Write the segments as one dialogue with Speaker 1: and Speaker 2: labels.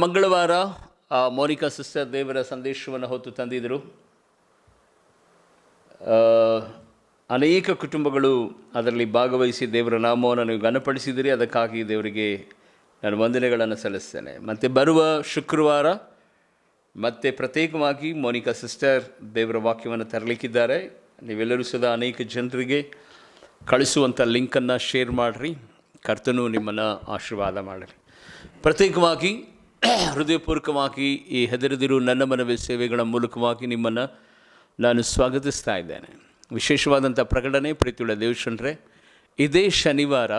Speaker 1: ಮಂಗಳವಾರ ಮೋನಿಕಾ ಸಿಸ್ಟರ್ ದೇವರ ಸಂದೇಶವನ್ನು ಹೊತ್ತು ತಂದಿದ್ದರು. ಅನೇಕ ಕುಟುಂಬಗಳು ಅದರಲ್ಲಿ ಭಾಗವಹಿಸಿ ದೇವರ ನಾಮವನ್ನು ನೀವು ಘನಪಡಿಸಿದಿರಿ. ಅದಕ್ಕಾಗಿ ದೇವರಿಗೆ ನಾನು ವಂದನೆಗಳನ್ನು ಸಲ್ಲಿಸ್ತೇನೆ. ಮತ್ತು ಬರುವ ಶುಕ್ರವಾರ ಮತ್ತೆ ಪ್ರತ್ಯೇಕವಾಗಿ ಮೋನಿಕಾ ಸಿಸ್ಟರ್ ದೇವರ ವಾಕ್ಯವನ್ನು ತರಲಿಕ್ಕಿದ್ದಾರೆ. ನೀವೆಲ್ಲರೂ ಸದಾ ಅನೇಕ ಜನರಿಗೆ ಕಳಿಸುವಂಥ ಲಿಂಕನ್ನು ಶೇರ್ ಮಾಡಿರಿ. ಕರ್ತನು ನಿಮ್ಮನ್ನು ಆಶೀರ್ವಾದ ಮಾಡಿರಿ. ಪ್ರತ್ಯೇಕವಾಗಿ ಹೃದಯಪೂರ್ವಕವಾಗಿ ಈ ಹೆದರದಿರು ನನ್ನ ಮನವಿ ಸೇವೆಗಳ ಮೂಲಕವಾಗಿ ನಿಮ್ಮನ್ನು ನಾನು ಸ್ವಾಗತಿಸ್ತಾ ಇದ್ದೇನೆ. ವಿಶೇಷವಾದಂಥ ಪ್ರಕಟಣೆ, ಪ್ರೀತಿಯುಳ್ಳ ದೇವಶನರೇ, ಇದೇ ಶನಿವಾರ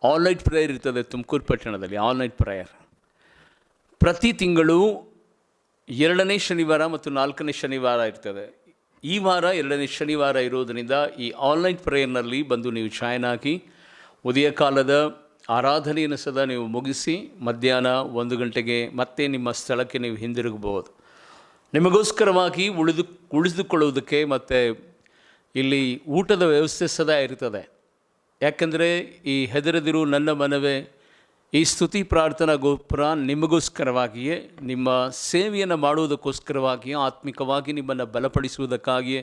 Speaker 1: ಆಲ್ ನೈಟ್ ಪ್ರೇಯರ್ ಇರ್ತದೆ ತುಮಕೂರು ಪಟ್ಟಣದಲ್ಲಿ. ಆಲ್ ನೈಟ್ ಪ್ರೇಯರ್ ಪ್ರತಿ ತಿಂಗಳು 2ನೇ ಶನಿವಾರ ಮತ್ತು 4ನೇ ಶನಿವಾರ ಇರ್ತದೆ. ಈ ವಾರ 2ನೇ ಶನಿವಾರ ಇರೋದರಿಂದ ಈ ಆಲ್ ನೈಟ್ ಪ್ರೇಯರ್ನಲ್ಲಿ ಬಂದು ನೀವು ಜಾಯ್ನ್ ಆಗಿ ಉದಯ ಕಾಲದ ಆರಾಧನೆಯನ್ನು ಸದಾ ನೀವು ಮುಗಿಸಿ ಮಧ್ಯಾಹ್ನ 1 ಗಂಟೆಗೆ ಮತ್ತೆ ನಿಮ್ಮ ಸ್ಥಳಕ್ಕೆ ನೀವು ಹಿಂದಿರುಗಬಹುದು. ನಿಮಗೋಸ್ಕರವಾಗಿ ಉಳಿದುಕೊಳ್ಳುವುದಕ್ಕೆ ಮತ್ತು ಇಲ್ಲಿ ಊಟದ ವ್ಯವಸ್ಥೆ ಸದಾ ಇರ್ತದೆ. ಯಾಕೆಂದರೆ ಈ ಹೆದರದಿರು ನನ್ನ ಮನವೇ, ಈ ಸ್ತುತಿ ಪ್ರಾರ್ಥನಾ ಗೋಪುರ ನಿಮಗೋಸ್ಕರವಾಗಿಯೇ, ನಿಮ್ಮ ಸೇವೆಯನ್ನು ಮಾಡುವುದಕ್ಕೋಸ್ಕರವಾಗಿಯೇ, ಆತ್ಮಿಕವಾಗಿ ನಿಮ್ಮನ್ನು ಬಲಪಡಿಸುವುದಕ್ಕಾಗಿಯೇ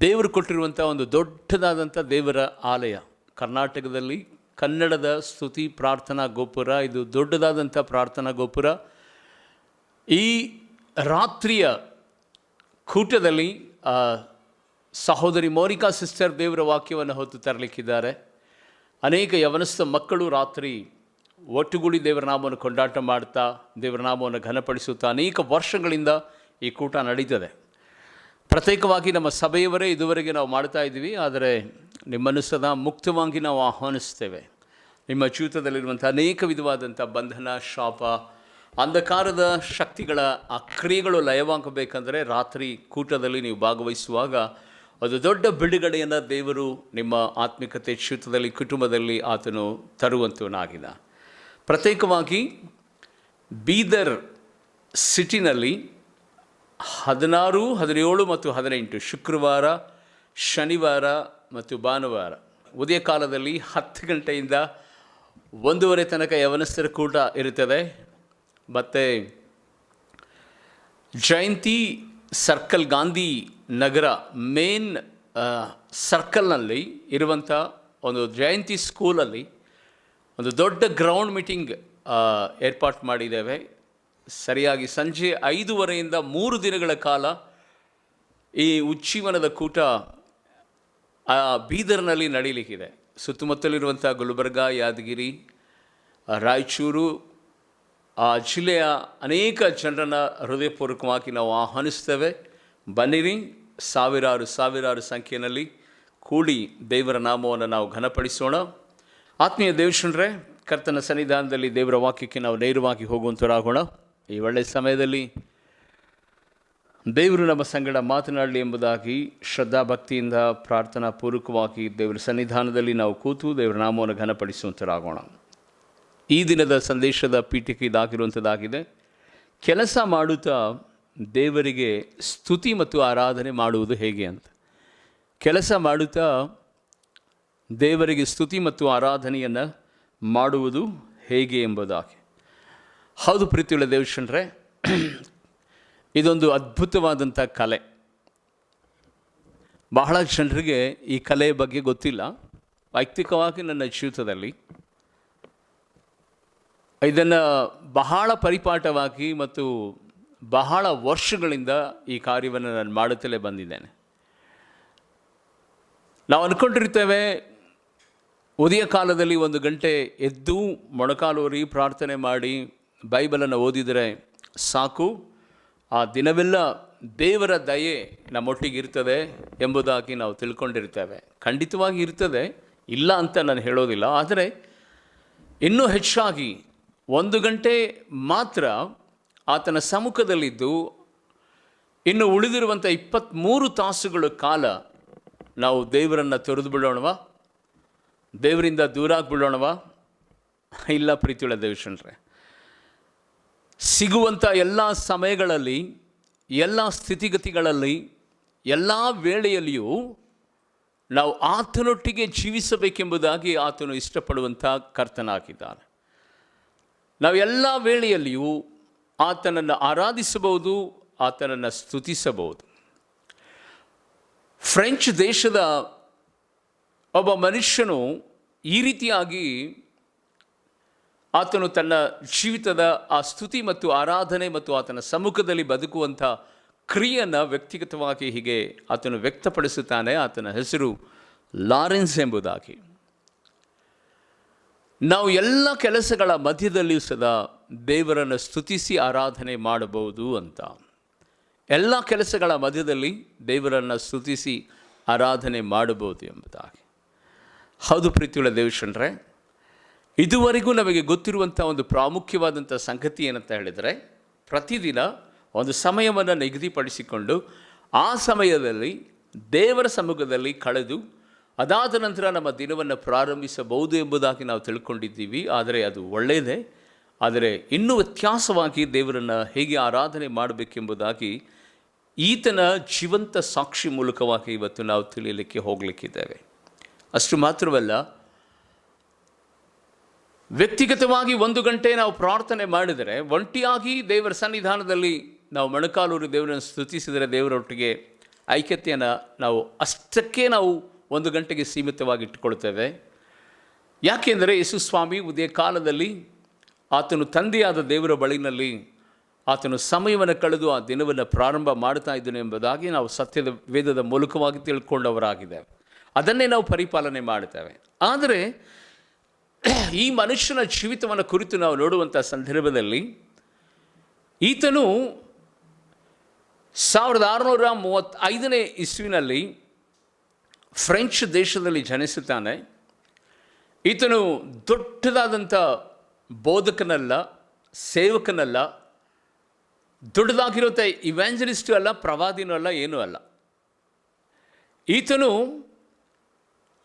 Speaker 1: ದೇವರು ಕೊಟ್ಟಿರುವಂಥ ಒಂದು ದೊಡ್ಡದಾದಂಥ ದೇವರ ಆಲಯ. ಕರ್ನಾಟಕದಲ್ಲಿ ಕನ್ನಡದ ಸ್ತುತಿ ಪ್ರಾರ್ಥನಾ ಗೋಪುರ ಇದು ದೊಡ್ಡದಾದಂಥ ಪ್ರಾರ್ಥನಾ ಗೋಪುರ. ಈ ರಾತ್ರಿಯ ಕೂಟದಲ್ಲಿ ಸಹೋದರಿ ಮೋನಿಕಾ ಸಿಸ್ಟರ್ ದೇವರ ವಾಕ್ಯವನ್ನು ಹೊತ್ತು ತರಲಿಕ್ಕಿದ್ದಾರೆ. ಅನೇಕ ಯವನಸ್ಥ ಮಕ್ಕಳು ರಾತ್ರಿ ಒಟ್ಟುಗೂಡಿ ದೇವರ ನಾಮವನ್ನು ಕೊಂಡಾಟ ಮಾಡ್ತಾ ದೇವರ ನಾಮವನ್ನು ಘನಪಡಿಸುತ್ತಾ ಅನೇಕ ವರ್ಷಗಳಿಂದ ಈ ಕೂಟ ನಡೀತದೆ. ಪ್ರತ್ಯೇಕವಾಗಿ ನಮ್ಮ ಸಭೆಯವರೇ ಇದುವರೆಗೆ ನಾವು ಮಾಡ್ತಾ ಇದ್ದೀವಿ. ಆದರೆ ನಿಮ್ಮನ್ನು ಸದಾ ಮುಕ್ತವಾಗಿ ನಾವು ಆಹ್ವಾನಿಸ್ತೇವೆ. ನಿಮ್ಮ ಜೀವಿತದಲ್ಲಿರುವಂಥ ಅನೇಕ ವಿಧವಾದಂಥ ಬಂಧನ, ಶಾಪ, ಅಂಧಕಾರದ ಶಕ್ತಿಗಳ ಆ ಕ್ರಿಯೆಗಳು ಲಯವಾಗಬೇಕಂದರೆ ರಾತ್ರಿ ಕೂಟದಲ್ಲಿ ನೀವು ಭಾಗವಹಿಸುವಾಗ ಅದು ದೊಡ್ಡ ಬಿಡುಗಡೆಯನ್ನು ದೇವರು ನಿಮ್ಮ ಆತ್ಮಿಕತೆ ಜೀವಿತದಲ್ಲಿ, ಕುಟುಂಬದಲ್ಲಿ ಆತನು ತರುವಂತವನಾಗಿದ್ದ. ಪ್ರತ್ಯೇಕವಾಗಿ ಬೀದರ್ ಸಿಟಿನಲ್ಲಿ 16, 17 ಮತ್ತು 18 ಶುಕ್ರವಾರ, ಶನಿವಾರ ಮತ್ತು ಭಾನುವಾರ ಉದಯ ಕಾಲದಲ್ಲಿ 10 ಗಂಟೆಯಿಂದ 1:30 ತನಕ ಯವನಸ್ಥರ ಕೂಟ ಇರುತ್ತದೆ. ಮತ್ತು ಜಯಂತಿ ಸರ್ಕಲ್, ಗಾಂಧಿ ನಗರ ಮೇನ್ ಸರ್ಕಲ್ನಲ್ಲಿ ಇರುವಂಥ ಒಂದು ಜಯಂತಿ ಸ್ಕೂಲಲ್ಲಿ ಒಂದು ದೊಡ್ಡ ಗ್ರೌಂಡ್ ಮೀಟಿಂಗ್ ಏರ್ಪಾಟ್ ಮಾಡಿದ್ದೇವೆ. ಸರಿಯಾಗಿ ಸಂಜೆ 5:30ಯಿಂದ 3 ದಿನಗಳ ಕಾಲ ಈ ಉಜ್ಜೀವನದ ಕೂಟ ಬೀದರ್ನಲ್ಲಿ ನಡೀಲಿಕ್ಕಿದೆ. ಸುತ್ತಮುತ್ತಲಿರುವಂಥ ಗುಲ್ಬರ್ಗ, ಯಾದಗಿರಿ, ರಾಯಚೂರು ಆ ಜಿಲ್ಲೆಯ ಅನೇಕ ಜನರನ್ನು ಹೃದಯಪೂರ್ವಕವಾಗಿ ನಾವು ಆಹ್ವಾನಿಸ್ತೇವೆ. ಬನ್ನಿರಿ, ಸಾವಿರಾರು ಸಂಖ್ಯೆಯಲ್ಲಿ ಕೂಡಿ ದೇವರ ನಾಮವನ್ನು ನಾವು ಘನಪಡಿಸೋಣ. ಆತ್ಮೀಯ ದೇವಶನರೇ, ಕರ್ತನ ಸನ್ನಿಧಾನದಲ್ಲಿ ದೇವರ ವಾಕ್ಯಕ್ಕೆ ನಾವು ನೇರವಾಗಿ ಹೋಗುವಂಥವರಾಗೋಣ. ಈ ಒಳ್ಳೆಯ ಸಮಯದಲ್ಲಿ ದೇವರು ನಮ್ಮ ಸಂಗಡ ಮಾತನಾಡಲಿ ಎಂಬುದಾಗಿ ಶ್ರದ್ಧಾಭಕ್ತಿಯಿಂದ ಪ್ರಾರ್ಥನಾ ಪೂರ್ವಕವಾಗಿ ದೇವರ ಸನ್ನಿಧಾನದಲ್ಲಿ ನಾವು ಕೂತು ದೇವರ ನಾಮವನ್ನು ಘನಪಡಿಸುವಂಥವರಾಗೋಣ. ಈ ದಿನದ ಸಂದೇಶದ ಪೀಠಿಕೆ ಇದಾಗಿರುವಂಥದ್ದಾಗಿದೆ. ಕೆಲಸ ಮಾಡುತ್ತಾ ದೇವರಿಗೆ ಸ್ತುತಿ ಮತ್ತು ಆರಾಧನೆ ಮಾಡುವುದು ಹೇಗೆ ಅಂತ. ಕೆಲಸ ಮಾಡುತ್ತಾ ದೇವರಿಗೆ ಸ್ತುತಿ ಮತ್ತು ಆರಾಧನೆಯನ್ನು ಮಾಡುವುದು ಹೇಗೆ ಎಂಬುದಾಗಿ. ಹೌದು ಪ್ರೀತಿಯುಳ್ಳ ದೇವಶನರೇ, ಇದೊಂದು ಅದ್ಭುತವಾದಂಥ ಕಲೆ. ಬಹಳ ಜನರಿಗೆ ಈ ಕಲೆಯ ಬಗ್ಗೆ ಗೊತ್ತಿಲ್ಲ. ವೈಯಕ್ತಿಕವಾಗಿ ನನ್ನ ಜೀವಿತದಲ್ಲಿ ಇದನ್ನು ಬಹಳ ಪರಿಪಾಠವಾಗಿ ಮತ್ತು ಬಹಳ ವರ್ಷಗಳಿಂದ ಈ ಕಾರ್ಯವನ್ನು ನಾನು ಮಾಡುತ್ತಲೇ ಬಂದಿದ್ದೇನೆ. ನಾವು ಅಂದ್ಕೊಂಡಿರ್ತೇವೆ ಉದಯ ಕಾಲದಲ್ಲಿ 1 ಗಂಟೆ ಎದ್ದು ಮೊಣಕಾಲೂರಿ ಪ್ರಾರ್ಥನೆ ಮಾಡಿ ಬೈಬಲನ್ನು ಓದಿದರೆ ಸಾಕು, ಆ ದಿನವೆಲ್ಲ ದೇವರ ದಯೆ ನಮ್ಮೊಟ್ಟಿಗೆ ಇರ್ತದೆ ಎಂಬುದಾಗಿ ನಾವು ತಿಳ್ಕೊಂಡಿರ್ತೇವೆ. ಖಂಡಿತವಾಗಿ ಇರ್ತದೆ, ಇಲ್ಲ ಅಂತ ನಾನು ಹೇಳೋದಿಲ್ಲ. ಆದರೆ ಇನ್ನೂ ಹೆಚ್ಚಾಗಿ 1 ಗಂಟೆ ಮಾತ್ರ ಆತನ ಸಮ್ಮುಖದಲ್ಲಿದ್ದು ಇನ್ನು ಉಳಿದಿರುವಂಥ 23 ತಾಸುಗಳ ಕಾಲ ನಾವು ದೇವರನ್ನು ತೊರೆದು ಬಿಡೋಣವಾ? ದೇವರಿಂದ ದೂರ ಆಗಿಬಿಡೋಣವಾ? ಇಲ್ಲ ಪ್ರೀತಿಯುಳ್ಳ ದೇವಶನರೇ, ಸಿಗುವಂಥ ಎಲ್ಲ ಸಮಯಗಳಲ್ಲಿ, ಎಲ್ಲ ಸ್ಥಿತಿಗತಿಗಳಲ್ಲಿ, ಎಲ್ಲ ವೇಳೆಯಲ್ಲಿಯೂ ನಾವು ಆತನೊಟ್ಟಿಗೆ ಜೀವಿಸಬೇಕೆಂಬುದಾಗಿ ಆತನು ಇಷ್ಟಪಡುವಂಥ ಕರ್ತನಾಗಿದ್ದಾನೆ. ನಾವು ಎಲ್ಲ ವೇಳೆಯಲ್ಲಿಯೂ ಆತನನ್ನು ಆರಾಧಿಸಬಹುದು, ಆತನನ್ನು ಸ್ತುತಿಸಬಹುದು. ಫ್ರೆಂಚ್ ದೇಶದ ಒಬ್ಬ ಮನುಷ್ಯನು ಈ ರೀತಿಯಾಗಿ ಆತನು ತನ್ನ ಜೀವಿತದ ಆ ಸ್ತುತಿ ಮತ್ತು ಆರಾಧನೆ ಮತ್ತು ಆತನ ಸಮ್ಮುಖದಲ್ಲಿ ಬದುಕುವಂಥ ಕ್ರಿಯೆಯನ್ನು ವ್ಯಕ್ತಿಗತವಾಗಿ ಹೀಗೆ ಆತನು ವ್ಯಕ್ತಪಡಿಸುತ್ತಾನೆ. ಆತನ ಹೆಸರು ಲಾರೆನ್ಸ್ ಎಂಬುದಾಗಿ. ನಾವು ಎಲ್ಲ ಕೆಲಸಗಳ ಮಧ್ಯದಲ್ಲಿಯೂ ಸದಾ ದೇವರನ್ನು ಸ್ತುತಿಸಿ ಆರಾಧನೆ ಮಾಡಬಹುದು ಅಂತ. ಎಲ್ಲ ಕೆಲಸಗಳ ಮಧ್ಯದಲ್ಲಿ ದೇವರನ್ನು ಸ್ತುತಿಸಿ ಆರಾಧನೆ ಮಾಡಬಹುದು ಎಂಬುದಾಗಿ. ಹೌದು ಪ್ರೀತಿಯುಳ್ಳ ದೇವಜನರೇ, ಇದುವರೆಗೂ ನಮಗೆ ಗೊತ್ತಿರುವಂಥ ಒಂದು ಪ್ರಾಮುಖ್ಯವಾದಂಥ ಸಂಗತಿ ಏನಂತ ಹೇಳಿದರೆ, ಪ್ರತಿದಿನ ಒಂದು ಸಮಯವನ್ನು ನಿಗದಿಪಡಿಸಿಕೊಂಡು ಆ ಸಮಯದಲ್ಲಿ ದೇವರ ಸಮ್ಮುಖದಲ್ಲಿ ಕಳೆದು ಅದಾದ ನಂತರ ನಮ್ಮ ದಿನವನ್ನು ಪ್ರಾರಂಭಿಸಬಹುದು ಎಂಬುದಾಗಿ ನಾವು ತಿಳ್ಕೊಂಡಿದ್ದೀವಿ. ಆದರೆ ಅದು ಒಳ್ಳೆಯದೇ. ಆದರೆ ಇನ್ನೂ ವ್ಯತ್ಯಾಸವಾಗಿ ದೇವರನ್ನು ಹೇಗೆ ಆರಾಧನೆ ಮಾಡಬೇಕೆಂಬುದಾಗಿ ಈತನ ಜೀವಂತ ಸಾಕ್ಷಿ ಮೂಲಕವಾಗಿ ಇವತ್ತು ನಾವು ತಿಳಿಯಲಿಕ್ಕೆ ಹೋಗಲಿಕ್ಕಿದ್ದೇವೆ. ಅಷ್ಟು ಮಾತ್ರವಲ್ಲ, ವ್ಯಕ್ತಿಗತವಾಗಿ 1 ಗಂಟೆ ನಾವು ಪ್ರಾರ್ಥನೆ ಮಾಡಿದರೆ, ಒಂಟಿಯಾಗಿ ದೇವರ ಸನ್ನಿಧಾನದಲ್ಲಿ ನಾವು ಮೊಣಕಾಲೂರಿ ದೇವರನ್ನು ಸ್ತುತಿಸಿದರೆ, ದೇವರೊಟ್ಟಿಗೆ ಐಕ್ಯತೆಯನ್ನು ಅಷ್ಟಕ್ಕೆ ನಾವು 1 ಗಂಟೆಗೆ ಸೀಮಿತವಾಗಿ ಇಟ್ಟುಕೊಳ್ತೇವೆ. ಯಾಕೆಂದರೆ ಯೇಸು ಸ್ವಾಮಿ ಉದಯ ಕಾಲದಲ್ಲಿ ಆತನು ತಂದೆಯಾದ ದೇವರ ಬಳಿನಲ್ಲಿ ಆತನು ಸಮಯವನ್ನು ಕಳೆದು ಆ ದಿನವನ್ನು ಪ್ರಾರಂಭ ಮಾಡ್ತಾ ಇದ್ದನು ಎಂಬುದಾಗಿ ನಾವು ಸತ್ಯದ ವೇದದ ಮೂಲಕವಾಗಿ ತಿಳ್ಕೊಂಡವರಾಗಿದ್ದೇವೆ. ಅದನ್ನೇ ನಾವು ಪರಿಪಾಲನೆ ಮಾಡ್ತೇವೆ. ಆದರೆ ಈ ಮನುಷ್ಯನ ಜೀವಿತವನ್ನು ಕುರಿತು ನಾವು ನೋಡುವಂಥ ಸಂದರ್ಭದಲ್ಲಿ ಈತನು 1635ನೇ ಇಸ್ವಿನಲ್ಲಿ ಫ್ರೆಂಚ್ ದೇಶದಲ್ಲಿ ಜನಿಸುತ್ತಾನೆ. ಈತನು ದೊಡ್ಡದಾದಂಥ ಬೋಧಕನಲ್ಲ, ಸೇವಕನಲ್ಲ, ದೊಡ್ಡದಾಗಿರುವಂಥ ಇವ್ಯಾಂಜಲಿಸ್ಟು ಅಲ್ಲ, ಪ್ರವಾದಿನೂ ಅಲ್ಲ, ಏನೂ ಅಲ್ಲ. ಈತನು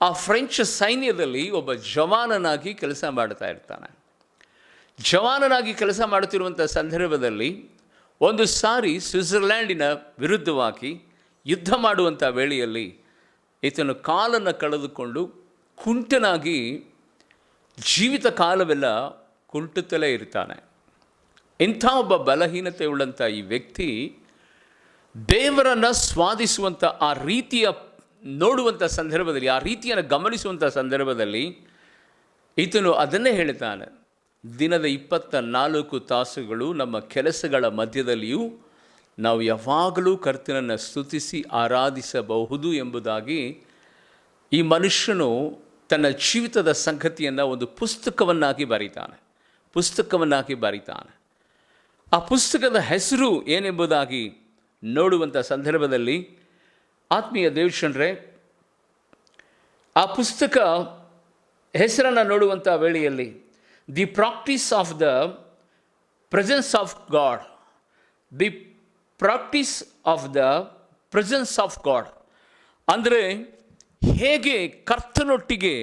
Speaker 1: ಆ ಫ್ರೆಂಚ್ ಸೈನ್ಯದಲ್ಲಿ ಒಬ್ಬ ಜವಾನನಾಗಿ ಕೆಲಸ ಮಾಡ್ತಾ ಇರ್ತಾನೆ. ಜವಾನನಾಗಿ ಕೆಲಸ ಮಾಡುತ್ತಿರುವಂಥ ಸಂದರ್ಭದಲ್ಲಿ ಒಂದು ಸಾರಿ ಸ್ವಿಟ್ಜರ್ಲ್ಯಾಂಡಿನ ವಿರುದ್ಧವಾಗಿ ಯುದ್ಧ ಮಾಡುವಂಥ ವೇಳೆಯಲ್ಲಿ ಈತನು ಕಾಲನ್ನು ಕಳೆದುಕೊಂಡು ಕುಂಟನಾಗಿ ಜೀವಿತ ಕಾಲವೆಲ್ಲ ಕುಂಟುತ್ತಲೇ ಇರ್ತಾನೆ. ಇಂಥ ಒಬ್ಬ ಬಲಹೀನತೆ ಉಳ್ಳಂಥ ಈ ವ್ಯಕ್ತಿ ದೇವರನ್ನು ಸ್ವಾದಿಸುವಂಥ ಆ ರೀತಿಯ ನೋಡುವಂಥ ಸಂದರ್ಭದಲ್ಲಿ, ಆ ರೀತಿಯನ್ನು ಗಮನಿಸುವಂಥ ಸಂದರ್ಭದಲ್ಲಿ ಈತನು ಅದನ್ನೇ ಹೇಳ್ತಾನೆ, ದಿನದ 24 ತಾಸುಗಳು ನಮ್ಮ ಕೆಲಸಗಳ ಮಧ್ಯದಲ್ಲಿಯೂ ನಾವು ಯಾವಾಗಲೂ ಕರ್ತನನ್ನು ಸ್ತುತಿಸಿ ಆರಾಧಿಸಬಹುದು ಎಂಬುದಾಗಿ ಈ ಮನುಷ್ಯನು ತನ್ನ ಜೀವಿತದ ಸಂಗತಿಯನ್ನು ಒಂದು ಪುಸ್ತಕವನ್ನಾಗಿ ಬರೀತಾನೆ. ಆ ಪುಸ್ತಕದ ಹೆಸರು ಏನೆಂಬುದಾಗಿ ನೋಡುವಂಥ ಸಂದರ್ಭದಲ್ಲಿ ಆತ್ಮೀಯ ದೇವಜನರೇ, ಆ ಪುಸ್ತಕ ಹೆಸರನ್ನು ನೋಡುವಂಥ ವೇಳೆಯಲ್ಲಿ the practice of the presence of god, the practice of the presence of god ಅಂದರೆ ಹೇಗೆ ಕರ್ತನೊಟ್ಟಿಗೆ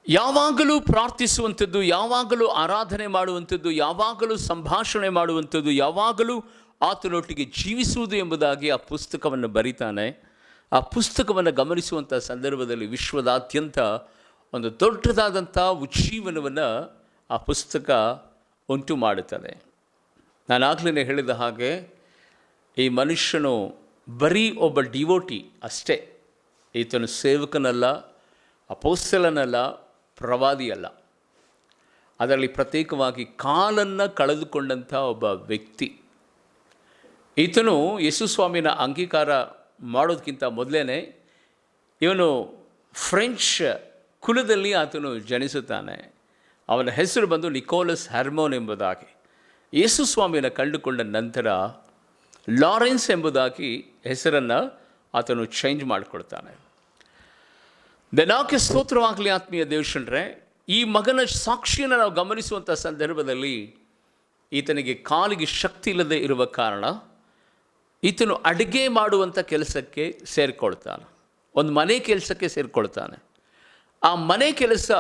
Speaker 1: ಯಾವಾಗಲೂ ಪ್ರಾರ್ಥಿಸುವಂಥದ್ದು, ಯಾವಾಗಲೂ ಆರಾಧನೆ ಮಾಡುವಂಥದ್ದು, ಯಾವಾಗಲೂ ಸಂಭಾಷಣೆ ಮಾಡುವಂಥದ್ದು, ಯಾವಾಗಲೂ ಆತನೊಟ್ಟಿಗೆ ಜೀವಿಸುವುದು ಎಂಬುದಾಗಿ ಆ ಪುಸ್ತಕವನ್ನು ಬರೀತಾನೆ. ಆ ಪುಸ್ತಕವನ್ನು ಗಮನಿಸುವಂಥ ಸಂದರ್ಭದಲ್ಲಿ ವಿಶ್ವದಾದ್ಯಂತ ಒಂದು ದೊಡ್ಡದಾದಂಥ ಉಜ್ಜೀವನವನ್ನು ಆ ಪುಸ್ತಕ ಉಂಟು ಮಾಡುತ್ತದೆ. ನಾನು ಆಗಲೇ ಹೇಳಿದ ಹಾಗೆ ಈ ಮನುಷ್ಯನು ಬರೀ ಒಬ್ಬ ಡಿವೋಟಿ ಅಷ್ಟೇ. ಈತನು ಸೇವಕನಲ್ಲ, ಅಪೊಸ್ತಲನಲ್ಲ, ಪ್ರವಾದಿಯಲ್ಲ. ಅದರಲ್ಲಿ ಪ್ರತ್ಯೇಕವಾಗಿ ಕಾಲನ್ನು ಕಳೆದುಕೊಂಡಂಥ ಒಬ್ಬ ವ್ಯಕ್ತಿ. ಈತನು ಯೇಸು ಸ್ವಾಮಿನ ಅಂಗೀಕಾರ ಮಾಡೋದಕ್ಕಿಂತ ಮೊದಲೇ ಇವನು ಫ್ರೆಂಚ್ ಕುಲದಲ್ಲಿ ಆತನು ಜನಿಸುತ್ತಾನೆ. ಅವನ ಹೆಸರು ಬಂದು ನಿಕೋಲಸ್ ಹರ್ಮೋನ್ ಎಂಬುದಾಗಿ. ಯೇಸು ಸ್ವಾಮಿಯನ್ನು ಕಂಡುಕೊಂಡ ನಂತರ ಲಾರೆನ್ಸ್ ಎಂಬುದಾಗಿ ಹೆಸರನ್ನು ಆತನು ಚೇಂಜ್ ಮಾಡಿಕೊಳ್ತಾನೆ. ದೆನಾಕೆ ಸ್ತೋತ್ರವಾಗಲಿ ಆತ್ಮೀಯ ದೇವಜನರೇ. ಈ ಮಗನ ಸಾಕ್ಷಿಯನ್ನು ನಾವು ಗಮನಿಸುವಂಥ ಸಂದರ್ಭದಲ್ಲಿ ಈತನಿಗೆ ಕಾಲಿಗೆ ಶಕ್ತಿ ಇಲ್ಲದೆ ಇರುವ ಕಾರಣ ಈತನು ಅಡುಗೆ ಮಾಡುವಂಥ ಕೆಲಸಕ್ಕೆ ಸೇರಿಕೊಳ್ತಾನೆ. ಒಂದು ಮನೆ ಕೆಲಸಕ್ಕೆ ಸೇರಿಕೊಳ್ತಾನೆ. ಆ ಮನೆ ಕೆಲಸ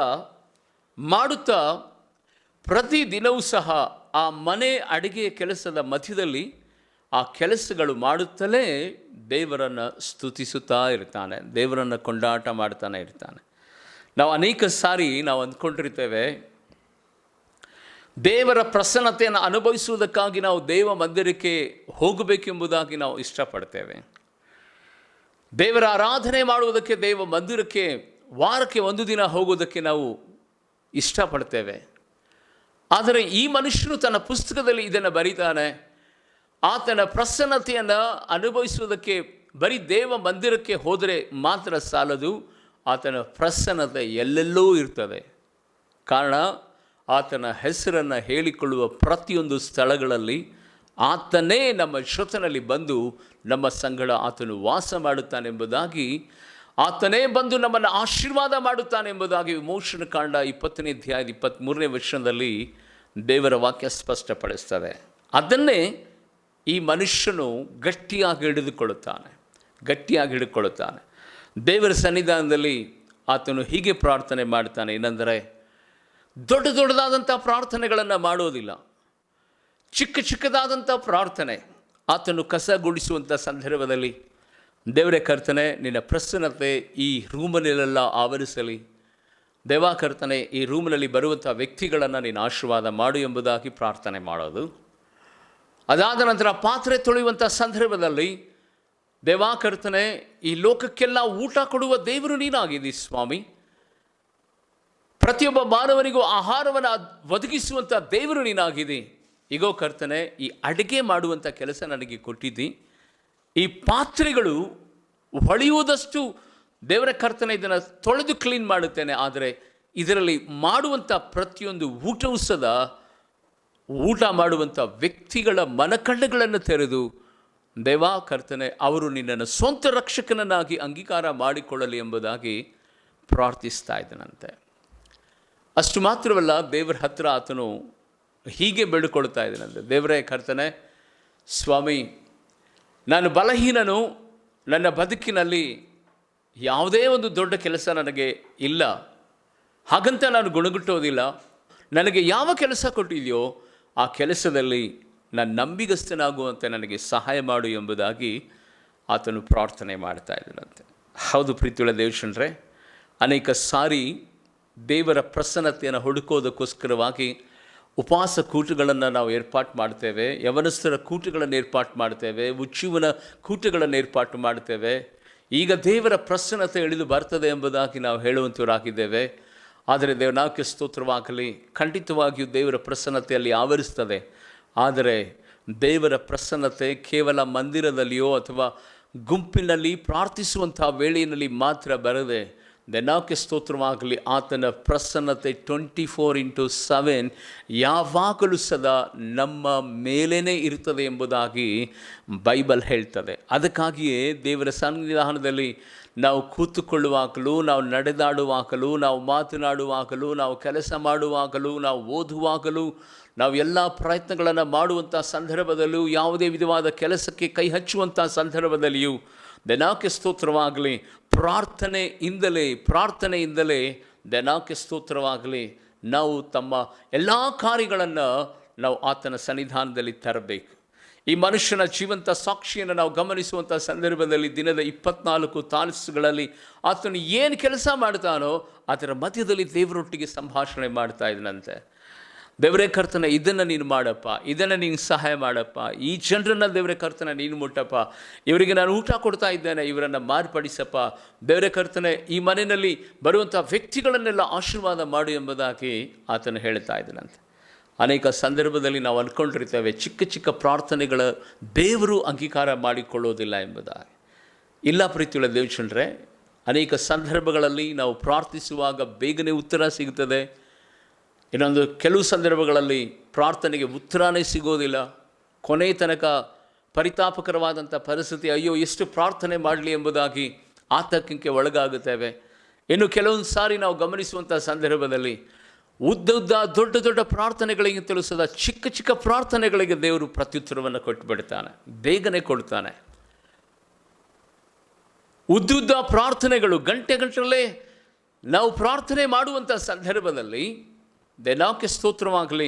Speaker 1: ಮಾಡುತ್ತಾ ಪ್ರತಿದಿನವೂ ಸಹ ಆ ಮನೆ ಅಡುಗೆಯ ಕೆಲಸದ ಮಧ್ಯದಲ್ಲಿ ಆ ಕೆಲಸಗಳು ಮಾಡುತ್ತಲೇ ದೇವರನ್ನು ಸ್ತುತಿಸುತ್ತಾ ಇರ್ತಾನೆ, ದೇವರನ್ನು ಕೊಂಡಾಟ ಮಾಡ್ತಾನೆ ಇರ್ತಾನೆ. ನಾವು ಅನೇಕ ಸಾರಿ ನಾವು ಅಂದ್ಕೊಂಡಿರ್ತೇವೆ, ದೇವರ ಪ್ರಸನ್ನತೆಯನ್ನು ಅನುಭವಿಸುವುದಕ್ಕಾಗಿ ನಾವು ದೇವ ಮಂದಿರಕ್ಕೆ ಹೋಗಬೇಕೆಂಬುದಾಗಿ ನಾವು ಇಷ್ಟಪಡ್ತೇವೆ. ದೇವರ ಆರಾಧನೆ ಮಾಡುವುದಕ್ಕೆ ದೇವ ಮಂದಿರಕ್ಕೆ ವಾರಕ್ಕೆ ಒಂದು ದಿನ ಹೋಗೋದಕ್ಕೆ ನಾವು ಇಷ್ಟಪಡ್ತೇವೆ. ಆದರೆ ಈ ಮನುಷ್ಯನು ತನ್ನ ಪುಸ್ತಕದಲ್ಲಿ ಇದನ್ನು ಬರೀತಾನೆ, ಆತನ ಪ್ರಸನ್ನತೆಯನ್ನು ಅನುಭವಿಸುವುದಕ್ಕೆ ಬರೀ ದೇವ ಮಂದಿರಕ್ಕೆ ಹೋದರೆ ಮಾತ್ರ ಸಾಲದು, ಆತನ ಪ್ರಸನ್ನತೆ ಎಲ್ಲೆಲ್ಲೂ ಇರ್ತದೆ. ಕಾರಣ, ಆತನ ಹೆಸರನ್ನು ಹೇಳಿಕೊಳ್ಳುವ ಪ್ರತಿಯೊಂದು ಸ್ಥಳಗಳಲ್ಲಿ ಆತನೇ ನಮ್ಮ ಜೊತೆಯಲ್ಲಿ ಬಂದು ನಮ್ಮ ಸಂಗಡ ಆತನು ವಾಸ ಮಾಡುತ್ತಾನೆಂಬುದಾಗಿ, ಆತನೇ ಬಂದು ನಮ್ಮನ್ನು ಆಶೀರ್ವಾದ ಮಾಡುತ್ತಾನೆಂಬುದಾಗಿ ವಿಮೋಚನ ಕಾಂಡ 20ನೇ ಅಧ್ಯಾಯ 23ನೇ ವಚನದಲ್ಲಿ ದೇವರ ವಾಕ್ಯ ಸ್ಪಷ್ಟಪಡಿಸ್ತದೆ. ಅದನ್ನೇ ಈ ಮನುಷ್ಯನು ಗಟ್ಟಿಯಾಗಿ ಹಿಡಿದುಕೊಳ್ಳುತ್ತಾನೆ. ದೇವರ ಸನ್ನಿಧಾನದಲ್ಲಿ ಆತನು ಹೀಗೆ ಪ್ರಾರ್ಥನೆ ಮಾಡ್ತಾನೆ. ಏನೆಂದರೆ, ದೊಡ್ಡದಾದಂಥ ಪ್ರಾರ್ಥನೆಗಳನ್ನು ಮಾಡೋದಿಲ್ಲ, ಚಿಕ್ಕದಾದಂಥ ಪ್ರಾರ್ಥನೆ. ಆತನು ಕಸ ಗುಡಿಸುವಂಥ ಸಂದರ್ಭದಲ್ಲಿ, ದೇವರೇ ಕರ್ತನೆ, ನಿನ್ನ ಪ್ರಸನ್ನತೆ ಈ ರೂಮನ್ನೆಲ್ಲ ಆವರಿಸಲಿ. ದೇವಾ ಕರ್ತನೆ, ಈ ರೂಮಿನಲ್ಲಿ ಬರುವಂಥ ವ್ಯಕ್ತಿಗಳನ್ನು ನೀನು ಆಶೀರ್ವಾದ ಮಾಡು ಎಂಬುದಾಗಿ ಪ್ರಾರ್ಥನೆ ಮಾಡೋದು. ಅದಾದ ನಂತರ ಪಾತ್ರೆ ತೊಳೆಯುವಂಥ ಸಂದರ್ಭದಲ್ಲಿ, ದೇವಾ ಕರ್ತನೆ, ಈ ಲೋಕಕ್ಕೆಲ್ಲ ಊಟ ಕೊಡುವ ದೇವರು ನೀನಾಗಿದ್ದೀ ಸ್ವಾಮಿ, ಪ್ರತಿಯೊಬ್ಬ ಮಾನವನಿಗೂ ಆಹಾರವನ್ನು ಒದಗಿಸುವಂಥ ದೇವರು ನೀನಾಗಿದ್ದಿ. ಈಗೋ ಕರ್ತನೆ, ಈ ಅಡುಗೆ ಮಾಡುವಂಥ ಕೆಲಸ ನನಗೆ ಕೊಟ್ಟಿದ್ದಿ. ಈ ಪಾತ್ರೆಗಳು ಹೊಳೆಯುವುದಷ್ಟು ದೇವರ ಕರ್ತನೆ ಇದನ್ನು ತೊಳೆದು ಕ್ಲೀನ್ ಮಾಡುತ್ತೇನೆ. ಆದರೆ ಇದರಲ್ಲಿ ಮಾಡುವಂಥ ಪ್ರತಿಯೊಂದು ಊಟವೂ ಸದಾ ಊಟ ಮಾಡುವಂಥ ವ್ಯಕ್ತಿಗಳ ಮನಕಣ್ಣುಗಳನ್ನು ತೆರೆದು, ದೇವಾ ಕರ್ತನೆ, ಅವರು ನಿನ್ನನ್ನು ಸ್ವಂತ ರಕ್ಷಕನನ್ನಾಗಿ ಅಂಗೀಕಾರ ಮಾಡಿಕೊಳ್ಳಲಿ ಎಂಬುದಾಗಿ ಪ್ರಾರ್ಥಿಸ್ತಾ ಇದ್ದನಂತೆ. ಅಷ್ಟು ಮಾತ್ರವಲ್ಲ, ದೇವರ ಹತ್ತಿರ ಆತನು ಹೀಗೆ ಬೇಡಿಕೊಳ್ತಾ ಇದ್ದನಂತೆ, ದೇವರೇ ಕರ್ತನೆ, ಸ್ವಾಮಿ, ನಾನು ಬಲಹೀನನು, ನನ್ನ ಬದುಕಿನಲ್ಲಿ ಯಾವುದೇ ಒಂದು ದೊಡ್ಡ ಕೆಲಸ ನನಗೆ ಇಲ್ಲ, ಹಾಗಂತ ನಾನು ಗುಣಗುಟ್ಟೋದಿಲ್ಲ. ನನಗೆ ಯಾವ ಕೆಲಸ ಕೊಟ್ಟಿದೆಯೋ ಆ ಕೆಲಸದಲ್ಲಿ ನಾನು ನಂಬಿಗಸ್ತನಾಗುವಂತೆ ನನಗೆ ಸಹಾಯ ಮಾಡು ಎಂಬುದಾಗಿ ಆತನು ಪ್ರಾರ್ಥನೆ ಮಾಡ್ತಾ ಇದ್ದನಂತೆ. ಹೌದು ಪ್ರೀತಿಯುಳ್ಳ ದೇವಜನರೇ, ಅನೇಕ ಸಾರಿ ದೇವರ ಪ್ರಸನ್ನತೆಯನ್ನು ಹುಡುಕೋದಕ್ಕೋಸ್ಕರವಾಗಿ ಉಪವಾಸ ಕೂಟಗಳನ್ನು ನಾವು ಏರ್ಪಾಟು ಮಾಡ್ತೇವೆ, ಯವನಸ್ಥರ ಕೂಟಗಳನ್ನು ಏರ್ಪಾಟು ಮಾಡ್ತೇವೆ, ಉಚ್ಚುವನ ಕೂಟಗಳನ್ನು ಏರ್ಪಾಟು ಮಾಡ್ತೇವೆ. ಈಗ ದೇವರ ಪ್ರಸನ್ನತೆ ಇಳಿದು ಬರ್ತದೆ ಎಂಬುದಾಗಿ ನಾವು ಹೇಳುವಂಥವರಾಗಿದ್ದೇವೆ. ಆದರೆ ದೇವನಾಮಕ್ಕೆ ಸ್ತೋತ್ರವಾಗಲಿ, ಖಂಡಿತವಾಗಿಯೂ ದೇವರ ಪ್ರಸನ್ನತೆಯಲ್ಲಿ ಆವರಿಸ್ತದೆ. ಆದರೆ ದೇವರ ಪ್ರಸನ್ನತೆ ಕೇವಲ ಮಂದಿರದಲ್ಲಿಯೋ ಅಥವಾ ಗುಂಪಿನಲ್ಲಿ ಪ್ರಾರ್ಥಿಸುವಂಥ ವೇಳೆಯಲ್ಲಿ ಮಾತ್ರ ಬರದೆ, ದೇವನಾಮಕ್ಕೆ ಸ್ತೋತ್ರವಾಗಲಿ, ಆತನ ಪ್ರಸನ್ನತೆ 24/7 ಯಾವಾಗಲೂ ಸದಾ ನಮ್ಮ ಮೇಲೇ ಇರ್ತದೆ ಎಂಬುದಾಗಿ ಬೈಬಲ್ ಹೇಳ್ತದೆ. ಅದಕ್ಕಾಗಿಯೇ ದೇವರ ಸನ್ನಿಧಾನದಲ್ಲಿ ನಾವು ಕೂತುಕೊಳ್ಳುವಾಗಲೂ, ನಾವು ನಡೆದಾಡುವಾಗಲೂ, ನಾವು ಮಾತನಾಡುವಾಗಲೂ, ನಾವು ಕೆಲಸ ಮಾಡುವಾಗಲೂ, ನಾವು ಓದುವಾಗಲೂ, ನಾವು ಎಲ್ಲ ಪ್ರಯತ್ನಗಳನ್ನು ಮಾಡುವಂಥ ಸಂದರ್ಭದಲ್ಲೂ, ಯಾವುದೇ ವಿಧವಾದ ಕೆಲಸಕ್ಕೆ ಕೈ ಹಚ್ಚುವಂಥ ಸಂದರ್ಭದಲ್ಲಿಯೂ ದೇವನಾಮಕ್ಕೆ ಸ್ತೋತ್ರವಾಗಲಿ, ಪ್ರಾರ್ಥನೆಯಿಂದಲೇ ದೇವನಾಮಕ್ಕೆ ಸ್ತೋತ್ರವಾಗಲಿ, ನಾವು ತಮ್ಮ ಎಲ್ಲ ಕಾರ್ಯಗಳನ್ನು ನಾವು ಆತನ ಸನ್ನಿಧಾನದಲ್ಲಿ ತರಬೇಕು. ಈ ಮನುಷ್ಯನ ಜೀವಂತ ಸಾಕ್ಷಿಯನ್ನು ನಾವು ಗಮನಿಸುವಂಥ ಸಂದರ್ಭದಲ್ಲಿ ದಿನದ 24 ತಾಸುಗಳಲ್ಲಿ ಆತನು ಏನು ಕೆಲಸ ಮಾಡ್ತಾನೋ ಅದರ ಮಧ್ಯದಲ್ಲಿ ದೇವರೊಟ್ಟಿಗೆ ಸಂಭಾಷಣೆ ಮಾಡ್ತಾ ಇದ್ದನಂತೆ. ದೇವರೇ ಕರ್ತನೆ, ಇದನ್ನು ನೀನು ಮಾಡಪ್ಪ, ಇದನ್ನು ನೀನು ಸಹಾಯ ಮಾಡಪ್ಪ, ಈ ಜನರನ್ನು ದೇವರೇ ಕರ್ತನೆ ನೀನು ಮುಟ್ಟಪ್ಪ, ಇವರಿಗೆ ನಾನು ಊಟ ಕೊಡ್ತಾ ಇದ್ದೇನೆ, ಇವರನ್ನು ಮಾರ್ಪಡಿಸಪ್ಪ, ದೇವರೇ ಕರ್ತನೆ, ಈ ಮನೆಯಲ್ಲಿ ಬರುವಂಥ ವ್ಯಕ್ತಿಗಳನ್ನೆಲ್ಲ ಆಶೀರ್ವಾದ ಮಾಡು ಎಂಬುದಾಗಿ ಆತನು ಹೇಳ್ತಾ ಇದ್ದನಂತೆ. ಅನೇಕ ಸಂದರ್ಭದಲ್ಲಿ ನಾವು ಅಂದ್ಕೊಂಡಿರ್ತೇವೆ, ಚಿಕ್ಕ ಪ್ರಾರ್ಥನೆಗಳ ದೇವರು ಅಂಗೀಕಾರ ಮಾಡಿಕೊಳ್ಳೋದಿಲ್ಲ ಎಂಬುದಾಗಿ. ಇಲ್ಲ ಪ್ರೀತಿಯುಳ್ಳ ದೇವಜನರೇ, ಅನೇಕ ಸಂದರ್ಭಗಳಲ್ಲಿ ನಾವು ಪ್ರಾರ್ಥಿಸುವಾಗ ಬೇಗನೆ ಉತ್ತರ ಸಿಗುತ್ತದೆ. ಇನ್ನೊಂದು ಕೆಲವು ಸಂದರ್ಭಗಳಲ್ಲಿ ಪ್ರಾರ್ಥನೆಗೆ ಉತ್ತರನೇ ಸಿಗೋದಿಲ್ಲ. ಕೊನೆ ತನಕ ಪರಿತಾಪಕರವಾದಂಥ ಪರಿಸ್ಥಿತಿ, ಅಯ್ಯೋ ಎಷ್ಟು ಪ್ರಾರ್ಥನೆ ಮಾಡಲಿ ಎಂಬುದಾಗಿ ಆತಂಕಕ್ಕೆ ಒಳಗಾಗುತ್ತೇವೆ. ಇನ್ನು ಕೆಲವೊಂದು ಸಾರಿ ನಾವು ಗಮನಿಸುವಂಥ ಸಂದರ್ಭದಲ್ಲಿ ದೊಡ್ಡ ಪ್ರಾರ್ಥನೆಗಳಿಗೆ ತಿಳಿಸದ ಚಿಕ್ಕ ಪ್ರಾರ್ಥನೆಗಳಿಗೆ ದೇವರು ಪ್ರತ್ಯುತ್ತರವನ್ನು ಕೊಟ್ಟುಬಿಡ್ತಾನೆ, ಬೇಗನೆ ಕೊಡ್ತಾನೆ. ಉದ್ದುದ್ದ ಪ್ರಾರ್ಥನೆಗಳು ಗಂಟೆಗಟ್ಟಲೆ ನಾವು ಪ್ರಾರ್ಥನೆ ಮಾಡುವಂಥ ಸಂದರ್ಭದಲ್ಲಿ ದೇವನಾಮಕ್ಕೆ ಸ್ತೋತ್ರವಾಗಲಿ,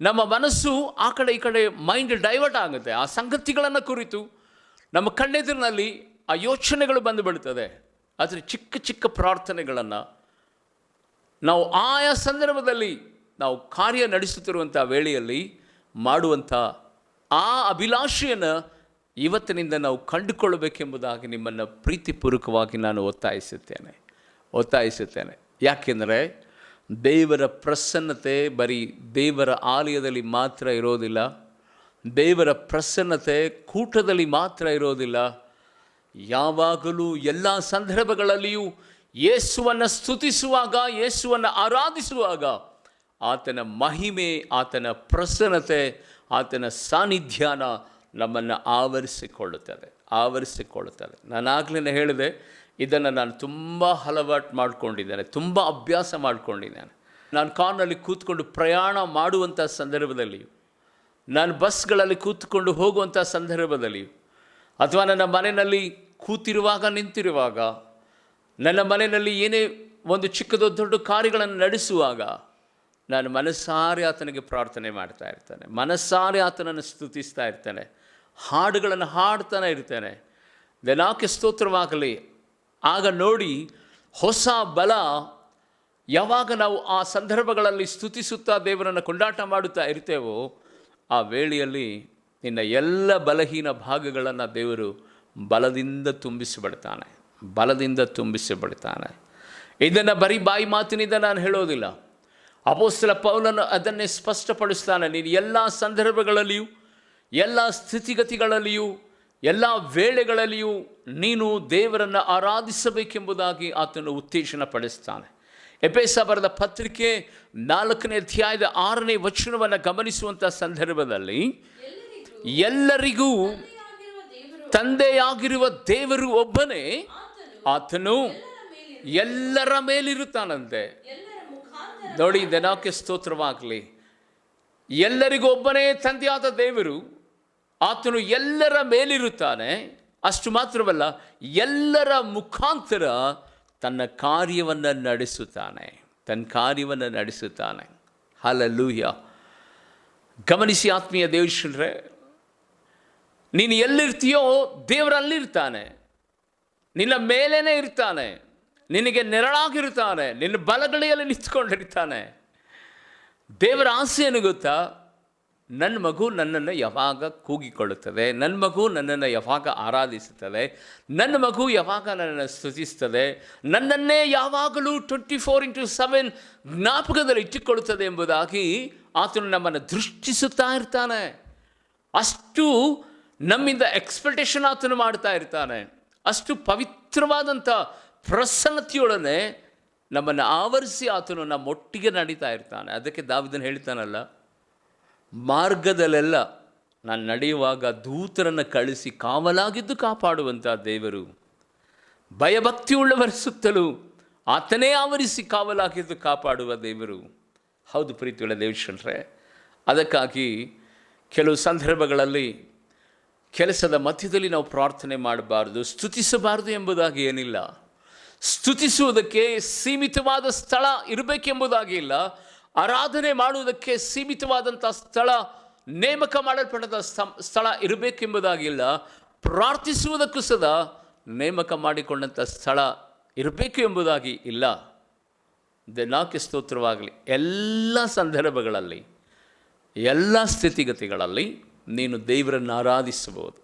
Speaker 1: ನಮ್ಮ ಮನಸ್ಸು ಆ ಕಡೆ ಈ ಕಡೆ ಮೈಂಡ್ ಡೈವರ್ಟ್ ಆಗುತ್ತೆ. ಆ ಸಂಗತಿಗಳನ್ನು ಕುರಿತು ನಮ್ಮ ಕಣ್ಣೆದುರಿನಲ್ಲಿ ಆ ಯೋಚನೆಗಳು ಬಂದುಬಿಡ್ತದೆ. ಆದರೆ ಚಿಕ್ಕ ಪ್ರಾರ್ಥನೆಗಳನ್ನು ನಾವು ಆಯಾ ಸಂದರ್ಭದಲ್ಲಿ ನಾವು ಕಾರ್ಯ ನಡೆಸುತ್ತಿರುವಂಥ ವೇಳೆಯಲ್ಲಿ ಮಾಡುವಂಥ ಆ ಅಭಿಲಾಷೆಯನ್ನು ಇವತ್ತಿನಿಂದ ನಾವು ಕಂಡುಕೊಳ್ಳಬೇಕೆಂಬುದಾಗಿ ನಿಮ್ಮನ್ನು ಪ್ರೀತಿಪೂರ್ವಕವಾಗಿ ನಾನು ಒತ್ತಾಯಿಸುತ್ತೇನೆ. ಯಾಕೆಂದರೆ ದೇವರ ಪ್ರಸನ್ನತೆ ಬರೀ ದೇವರ ಆಲಯದಲ್ಲಿ ಮಾತ್ರ ಇರೋದಿಲ್ಲ, ದೇವರ ಪ್ರಸನ್ನತೆ ಕೂಟದಲ್ಲಿ ಮಾತ್ರ ಇರೋದಿಲ್ಲ. ಯಾವಾಗಲೂ ಎಲ್ಲ ಸಂದರ್ಭಗಳಲ್ಲಿಯೂ ಯೇಸುವನ್ನು ಸ್ತುತಿಸುವಾಗ, ಯೇಸುವನ್ನು ಆರಾಧಿಸುವಾಗ ಆತನ ಮಹಿಮೆ, ಆತನ ಪ್ರಸನ್ನತೆ, ಆತನ ಸಾನ್ನಿಧ್ಯಾನ ನಮ್ಮನ್ನು ಆವರಿಸಿಕೊಳ್ಳುತ್ತದೆ. ನಾನು ಆಗಲೇ ಹೇಳಿದೆ, ಇದನ್ನು ನಾನು ತುಂಬ ಅಲವಾಟು ಮಾಡಿಕೊಂಡಿದ್ದೇನೆ, ತುಂಬ ಅಭ್ಯಾಸ ಮಾಡಿಕೊಂಡಿದ್ದೇನೆ. ನಾನು ಕಾರ್ನಲ್ಲಿ ಕೂತ್ಕೊಂಡು ಪ್ರಯಾಣ ಮಾಡುವಂಥ ಸಂದರ್ಭದಲ್ಲಿಯೂ, ನಾನು ಬಸ್ಗಳಲ್ಲಿ ಕೂತ್ಕೊಂಡು ಹೋಗುವಂಥ ಸಂದರ್ಭದಲ್ಲಿಯೂ, ಅಥವಾ ನನ್ನ ಮನೆಯಲ್ಲಿ ಕೂತಿರುವಾಗ ನಿಂತಿರುವಾಗ, ನನ್ನ ಮನೆಯಲ್ಲಿ ಏನೇ ಒಂದು ಚಿಕ್ಕದೋ ದೊಡ್ಡ ಕಾರ್ಯಗಳನ್ನು ನಡೆಸುವಾಗ ನಾನು ಮನಸ್ಸಾರೆ ಆತನಿಗೆ ಪ್ರಾರ್ಥನೆ ಮಾಡ್ತಾ ಇರ್ತೇನೆ, ಮನಸ್ಸಾರೆ ಆತನನ್ನು ಸ್ತುತಿಸ್ತಾ ಇರ್ತೇನೆ, ಹಾಡುಗಳನ್ನು ಹಾಡ್ತಾನೆ ಇರ್ತೇನೆ. ದೇವರಿಗೆ ಸ್ತೋತ್ರವಾಗಲಿ. ಆಗ ನೋಡಿ, ಹೊಸ ಬಲ ಯಾವಾಗ ನಾವು ಆ ಸಂದರ್ಭಗಳಲ್ಲಿ ಸ್ತುತಿಸುತ್ತಾ ದೇವರನ್ನು ಕೊಂಡಾಟ ಮಾಡುತ್ತಾ ಇರ್ತೇವೋ, ಆ ವೇಳೆಯಲ್ಲಿ ನಿನ್ನ ಎಲ್ಲ ಬಲಹೀನ ಭಾಗಗಳನ್ನು ದೇವರು ಬಲದಿಂದ ತುಂಬಿಸಿಬಿಡ್ತಾನೆ. ಇದನ್ನು ಬರೀ ಬಾಯಿ ಮಾತಿನಿಂದ ನಾನು ಹೇಳೋದಿಲ್ಲ. ಅಪೊಸ್ತಲ ಪೌಲನು ಅದನ್ನೇ ಸ್ಪಷ್ಟಪಡಿಸ್ತಾನೆ. ನೀನು ಎಲ್ಲ ಸಂದರ್ಭಗಳಲ್ಲಿಯೂ, ಎಲ್ಲ ಸ್ಥಿತಿಗತಿಗಳಲ್ಲಿಯೂ, ಎಲ್ಲ ವೇಳೆಗಳಲ್ಲಿಯೂ ನೀನು ದೇವರನ್ನು ಆರಾಧಿಸಬೇಕೆಂಬುದಾಗಿ ಆತನು ಉತ್ತೇಜನ ಪಡಿಸ್ತಾನೆ. ಎಫೆಸ ಬರೆದ ಪತ್ರಿಕೆ 4ನೇ ಅಧ್ಯಾಯದ 6ನೇ ವಚನವನ್ನು ಗಮನಿಸುವಂಥ ಸಂದರ್ಭದಲ್ಲಿ, ಎಲ್ಲರಿಗೂ ತಂದೆಯಾಗಿರುವ ದೇವರು ಒಬ್ಬನೇ, ಆತನು ಎಲ್ಲರ ಮೇಲಿರುತ್ತಾನಂತೆ. ನೋಡಿ, ದೇವಕ್ಕೆ ಸ್ತೋತ್ರವಾಗಲಿ. ಎಲ್ಲರಿಗೂ ಒಬ್ಬನೇ ತಂದೆಯಾದ ದೇವರು, ಆತನು ಎಲ್ಲರ ಮೇಲಿರುತ್ತಾನೆ. ಅಷ್ಟು ಮಾತ್ರವಲ್ಲ, ಎಲ್ಲರ ಮುಖಾಂತರ ತನ್ನ ಕಾರ್ಯವನ್ನು ನಡೆಸುತ್ತಾನೆ. ಹಲ್ಲೆಲೂಯಾ. ಗಮನಿಸಿ ಆತ್ಮೀಯ ದೇವರೇ, ನೀನು ಎಲ್ಲಿರ್ತೀಯೋ ದೇವರಲ್ಲಿರ್ತಾನೆ, ನಿನ್ನ ಮೇಲೇನೆ ಇರ್ತಾನೆ, ನಿನಗೆ ನೆರಳಾಗಿರ್ತಾನೆ, ನಿನ್ನ ಬಲಗಡೆಯಲ್ಲಿ ನಿಂತ್ಕೊಂಡಿರ್ತಾನೆ. ದೇವರ ಆಸೆ ಏನು ಗೊತ್ತಾ? ನನ್ನ ಮಗು ನನ್ನನ್ನು ಯಾವಾಗ ಕೂಗಿಕೊಳ್ಳುತ್ತದೆ, ನನ್ನ ಮಗು ನನ್ನನ್ನು ಯಾವಾಗ ಆರಾಧಿಸುತ್ತದೆ, ನನ್ನ ಮಗು ಯಾವಾಗ ನನ್ನನ್ನು ಸ್ತುತಿಸ್ತದೆ, ನನ್ನನ್ನೇ ಯಾವಾಗಲೂ 24/7 ಜ್ಞಾಪಕದಲ್ಲಿ ಇಟ್ಟುಕೊಳ್ಳುತ್ತದೆ ಎಂಬುದಾಗಿ ಆತನು ನಮ್ಮನ್ನು ದೃಷ್ಟಿಸುತ್ತಾ ಇರ್ತಾನೆ. ಅಷ್ಟು ನಮ್ಮಿಂದ ಎಕ್ಸ್ಪೆಕ್ಟೇಷನ್ ಆತನು ಮಾಡ್ತಾ ಇರ್ತಾನೆ. ಅಷ್ಟು ಪವಿತ್ರವಾದಂಥ ಪ್ರಸನ್ನತೆಯೊಡನೆ ನಮ್ಮನ್ನು ಆವರಿಸಿ ಆತನು ನಮ್ಮೊಟ್ಟಿಗೆ ನಡೀತಾ ಇರ್ತಾನೆ. ಅದಕ್ಕೆ ದಾವೀದನು ಹೇಳ್ತಾನಲ್ಲ, ಮಾರ್ಗದಲ್ಲೆಲ್ಲ ನಾನು ನಡೆಯುವಾಗ ದೂತರನ್ನು ಕಳಿಸಿ ಕಾವಲಾಗಿದ್ದು ಕಾಪಾಡುವಂಥ ದೇವರು, ಭಯಭಕ್ತಿಯುಳ್ಳವರ ಸುತ್ತಲೂ ಆತನೇ ಆವರಿಸಿ ಕಾವಲಾಗಿದ್ದು ಕಾಪಾಡುವ ದೇವರು. ಹೌದು ಪ್ರೀತಿಯುಳ್ಳ ದೇವಶ್ರೇ, ಅದಕ್ಕಾಗಿ ಕೆಲವು ಸಂದರ್ಭಗಳಲ್ಲಿ ಕೆಲಸದ ಮಧ್ಯದಲ್ಲಿ ನಾವು ಪ್ರಾರ್ಥನೆ ಮಾಡಬಾರ್ದು, ಸ್ತುತಿಸಬಾರ್ದು ಎಂಬುದಾಗಿ ಏನಿಲ್ಲ. ಸ್ತುತಿಸುವುದಕ್ಕೆ ಸೀಮಿತವಾದ ಸ್ಥಳ ಇರಬೇಕೆಂಬುದಾಗಿ ಇಲ್ಲ. ಆರಾಧನೆ ಮಾಡುವುದಕ್ಕೆ ಸೀಮಿತವಾದಂಥ ಸ್ಥಳ, ನೇಮಕ ಮಾಡಲ್ಪಟ್ಟ ಸ್ಥಳ ಇರಬೇಕೆಂಬುದಾಗಿಲ್ಲ. ಪ್ರಾರ್ಥಿಸುವುದಕ್ಕೂ ಸದಾ ನೇಮಕ ಮಾಡಿಕೊಂಡಂಥ ಸ್ಥಳ ಇರಬೇಕು ಎಂಬುದಾಗಿ ಇಲ್ಲ. ದೇವರಿಗೆ ಸ್ತೋತ್ರವಾಗಲಿ. ಎಲ್ಲ ಸಂದರ್ಭಗಳಲ್ಲಿ, ಎಲ್ಲ ಸ್ಥಿತಿಗತಿಗಳಲ್ಲಿ ನೀನು ದೇವರನ್ನು ಆರಾಧಿಸಬಹುದು,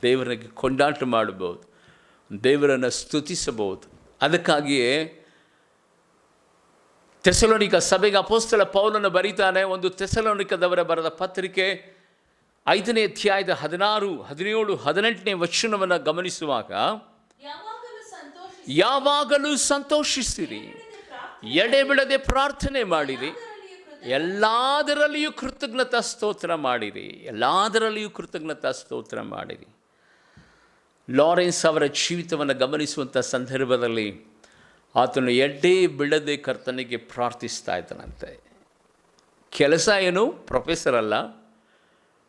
Speaker 1: ದೇವರಿಗೆ ಕೊಂಡಾಟ ಮಾಡಬಹುದು, ದೇವರನ್ನು ಸ್ತುತಿಸಬಹುದು. ಅದಕ್ಕಾಗಿಯೇ ಥೆಸಲೋನಿಕ ಸಭೆಗೆ ಅಪೊಸ್ತಲ ಪೌಲನು ಬರೀತಾನೆ. ಒಂದು ಥೆಸಲೋನಿಕದವರ ಬರೆದ ಪತ್ರಿಕೆ 5ನೇ ಅಧ್ಯಾಯದ 16, 17, 18ನೇ ವಚನವನ್ನು ಗಮನಿಸುವಾಗ, ಯಾವಾಗಲೂ ಸಂತೋಷಿಸಿರಿ, ಎಡೆಬಿಡದೆ ಪ್ರಾರ್ಥನೆ ಮಾಡಿರಿ, ಎಲ್ಲದರಲ್ಲಿಯೂ ಕೃತಜ್ಞತಾ ಸ್ತೋತ್ರ ಮಾಡಿರಿ. ಲಾರೆನ್ಸ್ ಅವರ ಜೀವಿತವನ್ನು ಗಮನಿಸುವಂಥ ಸಂದರ್ಭದಲ್ಲಿ ಆತನು ಎಡ್ಡೆ ಬಿಡದೆ ಕರ್ತನಿಗೆ ಪ್ರಾರ್ಥಿಸ್ತಾ ಇದ್ದಾನಂತೆ. ಕೆಲಸ ಏನು? ಪ್ರೊಫೆಸರ್ ಅಲ್ಲ,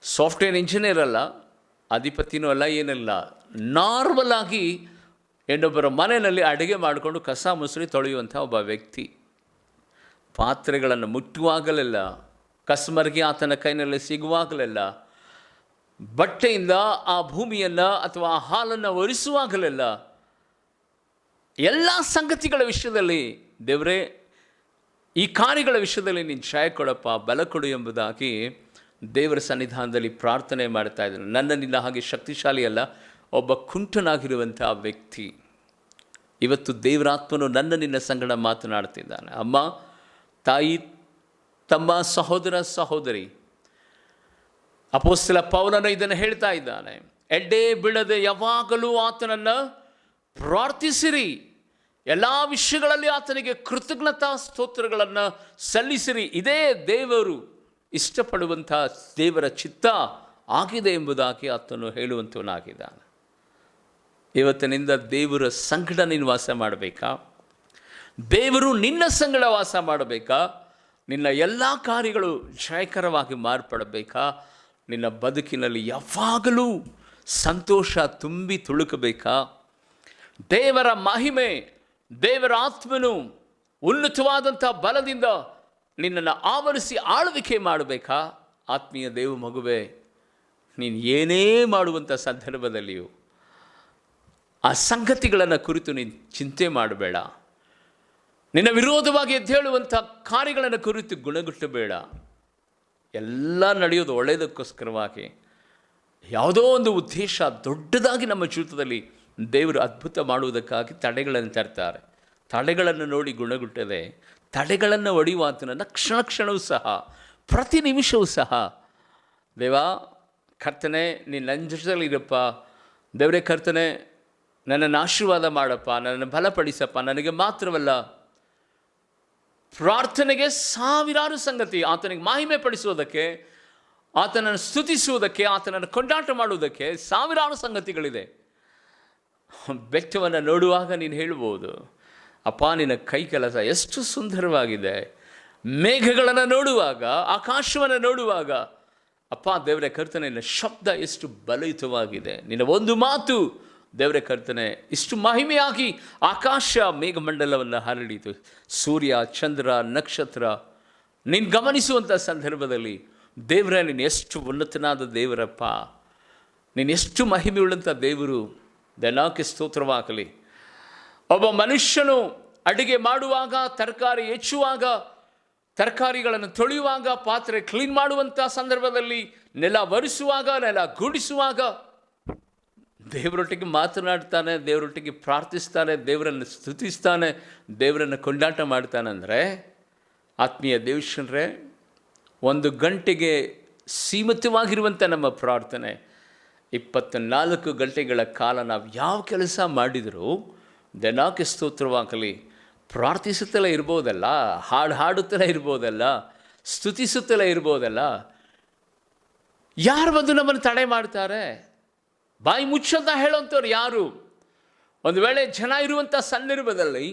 Speaker 1: ಸಾಫ್ಟ್ವೇರ್ ಇಂಜಿನಿಯರ್ ಅಲ್ಲ, ಅಧಿಪತಿನೂ ಅಲ್ಲ, ಏನಿಲ್ಲ. ನಾರ್ಮಲ್ ಆಗಿ ಇನ್ನೊಬ್ಬರ ಮನೆಯಲ್ಲಿ ಅಡುಗೆ ಮಾಡಿಕೊಂಡು ಕಸ ಮುಸುರಿ ತೊಳೆಯುವಂಥ ಒಬ್ಬ ವ್ಯಕ್ತಿ. ಪಾತ್ರೆಗಳನ್ನು ಮುಟ್ಟುವಾಗಲೆಲ್ಲ, ಕಸ್ಮರ್ಗೆ ಆತನ ಕೈನಲ್ಲಿ ಸಿಗುವಾಗಲೆಲ್ಲ, ಬಟ್ಟೆಯಿಂದ ಆ ಭೂಮಿಯನ್ನು ಅಥವಾ ಆ ಹಾಲನ್ನು ಒರೆಸುವಾಗಲೆಲ್ಲ, ಎಲ್ಲ ಸಂಗತಿಗಳ ವಿಷಯದಲ್ಲಿ ದೇವರೇ ಈ ಕಾರ್ಯಗಳ ವಿಷಯದಲ್ಲಿ ನೀನು ಜಯ ಕೊಡಪ್ಪ, ಬಲ ಕೊಡು ಎಂಬುದಾಗಿ ದೇವರ ಸನ್ನಿಧಾನದಲ್ಲಿ ಪ್ರಾರ್ಥನೆ ಮಾಡ್ತಾ ಇದ್ದಾನೆ. ನನ್ನ ನಿನ್ನ ಹಾಗೆ ಶಕ್ತಿಶಾಲಿ ಅಲ್ಲ, ಒಬ್ಬ ಕುಂಟನಾಗಿರುವಂಥ ವ್ಯಕ್ತಿ. ಇವತ್ತು ದೇವರಾತ್ಮನು ನನ್ನ ನಿನ್ನ ಸಂಗಡ ಮಾತನಾಡ್ತಿದ್ದಾನೆ. ಅಮ್ಮ, ತಾಯಿ, ತಮ್ಮ, ಸಹೋದರ, ಸಹೋದರಿ, ಅಪೊಸ್ತಲ ಪೌಲನು ಇದನ್ನು ಹೇಳ್ತಾ ಇದ್ದಾನೆ. ಎಡ್ಡೆ ಬಿಡದೆ ಯಾವಾಗಲೂ ಆತನನ್ನು ಪ್ರಾರ್ಥಿಸಿರಿ, ಎಲ್ಲ ವಿಷಯಗಳಲ್ಲಿ ಆತನಿಗೆ ಕೃತಜ್ಞತಾ ಸ್ತೋತ್ರಗಳನ್ನು ಸಲ್ಲಿಸಿರಿ. ಇದೇ ದೇವರು ಇಷ್ಟಪಡುವಂಥ ದೇವರ ಚಿತ್ತ ಆಗಿದೆ ಎಂಬುದಾಗಿ ಆತನು ಹೇಳುವಂಥವನಾಗಿದ್ದಾನೆ. ಇವತ್ತಿನಿಂದ ದೇವರ ಸಂಗಡ ನೀನು ವಾಸ ಮಾಡಬೇಕಾ? ದೇವರು ನಿನ್ನ ಸಂಗಡ ವಾಸ ಮಾಡಬೇಕಾ? ನಿನ್ನ ಎಲ್ಲ ಕಾರ್ಯಗಳು ಜಯಕರವಾಗಿ ಮಾರ್ಪಡಬೇಕಾ? ನಿನ್ನ ಬದುಕಿನಲ್ಲಿ ಯಾವಾಗಲೂ ಸಂತೋಷ ತುಂಬಿ ತುಳುಕಬೇಕಾ? ದೇವರ ಮಹಿಮೆ, ದೇವರ ಆತ್ಮನು ಉನ್ನತವಾದಂಥ ಬಲದಿಂದ ನಿನ್ನನ್ನು ಆವರಿಸಿ ಆಳ್ವಿಕೆ ಮಾಡಬೇಕಾ? ಆತ್ಮೀಯ ದೇವ ಮಗುವೆ, ನೀನು ಏನೇ ಮಾಡುವಂಥ ಸಂದರ್ಭದಲ್ಲಿಯೂ ಆ ಸಂಗತಿಗಳನ್ನು ಕುರಿತು ನೀನು ಚಿಂತೆ ಮಾಡಬೇಡ. ನಿನ್ನ ವಿರೋಧವಾಗಿ ಎದ್ದೇಳುವಂಥ ಕಾರ್ಯಗಳನ್ನು ಕುರಿತು ಗುಣಗುಟ್ಟಬೇಡ. ಎಲ್ಲ ನಡೆಯೋದು ಒಳ್ಳೆಯದಕ್ಕೋಸ್ಕರವಾಗಿ. ಯಾವುದೋ ಒಂದು ಉದ್ದೇಶ ದೊಡ್ಡದಾಗಿ ನಮ್ಮ ಜೀವಿತದಲ್ಲಿ ದೇವರು ಅದ್ಭುತ ಮಾಡುವುದಕ್ಕಾಗಿ ತಡೆಗಳನ್ನು ತರ್ತಾರೆ. ತಡೆಗಳನ್ನು ನೋಡಿ ಗುಣಗುಟ್ಟದೆ ತಡೆಗಳನ್ನು ಒಡೆಯುವಾತನನ್ನು ಕ್ಷಣ ಕ್ಷಣವೂ ಸಹ, ಪ್ರತಿ ನಿಮಿಷವೂ ಸಹ, ದೇವ ಕರ್ತನೆ ನೀನು ನನ್ನ ಜೊತೆಯಲ್ಲಿರಪ್ಪ, ದೇವರೇ ಕರ್ತನೆ ನನ್ನನ್ನು ಆಶೀರ್ವಾದ ಮಾಡಪ್ಪ, ನನ್ನನ್ನು ಬಲಪಡಿಸಪ್ಪ. ನನಗೆ ಮಾತ್ರವಲ್ಲ, ಪ್ರಾರ್ಥನೆಗೆ ಸಾವಿರಾರು ಸಂಗತಿ, ಆತನಿಗೆ ಮಹಿಮೆ ಪಡಿಸುವುದಕ್ಕೆ, ಆತನನ್ನು ಸ್ತುತಿಸುವುದಕ್ಕೆ, ಆತನನ್ನು ಕೊಂಡಾಟ ಮಾಡುವುದಕ್ಕೆ ಸಾವಿರಾರು ಸಂಗತಿಗಳಿದೆ. ಬೆಟ್ಟವನ್ನು ನೋಡುವಾಗ ನೀನು ಹೇಳ್ಬೋದು, ಅಪ್ಪ ನಿನ್ನ ಕೈ ಕೆಲಸ ಎಷ್ಟು ಸುಂದರವಾಗಿದೆ. ಮೇಘಗಳನ್ನು ನೋಡುವಾಗ, ಆಕಾಶವನ್ನು ನೋಡುವಾಗ, ಅಪ್ಪ ದೇವರೇ ಕರ್ತನೆ ನಿನ್ನ ಶಬ್ದ ಎಷ್ಟು ಬಲಯುತವಾಗಿದೆ. ನಿನ್ನ ಒಂದು ಮಾತು ದೇವರೇ ಕರ್ತನೆ ಇಷ್ಟು ಮಹಿಮೆಯಾಗಿ ಆಕಾಶ ಮೇಘಮಂಡಲವನ್ನು ಹರಡಿತು. ಸೂರ್ಯ, ಚಂದ್ರ, ನಕ್ಷತ್ರ ನೀನು ಗಮನಿಸುವಂಥ ಸಂದರ್ಭದಲ್ಲಿ ದೇವರೇ ನೀನು ಎಷ್ಟು ಉನ್ನತನಾದ ದೇವರಪ್ಪ, ನೀನು ಎಷ್ಟು ಮಹಿಮೆ ಉಳ್ಳಂಥ ದೇವರು. ದನಕ್ಕೆ ಸ್ತೋತ್ರವಾಗಲಿ. ಒಬ್ಬ ಮನುಷ್ಯನು ಅಡುಗೆ ಮಾಡುವಾಗ, ತರಕಾರಿ ಹೆಚ್ಚುವಾಗ, ತರಕಾರಿಗಳನ್ನು ತೊಳೆಯುವಾಗ, ಪಾತ್ರೆ ಕ್ಲೀನ್ ಮಾಡುವಂಥ ಸಂದರ್ಭದಲ್ಲಿ, ನೆಲ ಒರೆಸುವಾಗ, ನೆಲ ಗೂಡಿಸುವಾಗ ದೇವರೊಟ್ಟಿಗೆ ಮಾತನಾಡ್ತಾನೆ, ದೇವರೊಟ್ಟಿಗೆ ಪ್ರಾರ್ಥಿಸ್ತಾನೆ, ದೇವರನ್ನು ಸ್ತುತಿಸ್ತಾನೆ, ದೇವರನ್ನು ಕೊಂಡಾಟ ಮಾಡ್ತಾನಂದರೆ, ಆತ್ಮೀಯ ದೇವಶನರೇ, 1 ಗಂಟೆಗೆ ಸೀಮಿತವಾಗಿರುವಂಥ ನಮ್ಮ ಪ್ರಾರ್ಥನೆ 24 ಗಂಟೆಗಳ ಕಾಲ ನಾವು ಯಾವ ಕೆಲಸ ಮಾಡಿದರೂ ದನಕ್ಕೆ ಸ್ತೋತ್ರವಾಗಲಿ, ಪ್ರಾರ್ಥಿಸುತ್ತಲೇ ಇರ್ಬೋದಲ್ಲ, ಹಾಡುತ್ತಲೇ ಇರ್ಬೋದಲ್ಲ, ಸ್ತುತಿಸುತ್ತಲೇ ಇರ್ಬೋದಲ್ಲ. ಯಾರು ಬಂದು ನಮ್ಮನ್ನು ತಡೆ ಮಾಡ್ತಾರೆ? ಬಾಯಿ ಮುಚ್ಚಂತ ಹೇಳೋಂಥವ್ರು ಯಾರು? ಒಂದು ವೇಳೆ ಜನ ಇರುವಂಥ ಸಂದರ್ಭದಲ್ಲಿ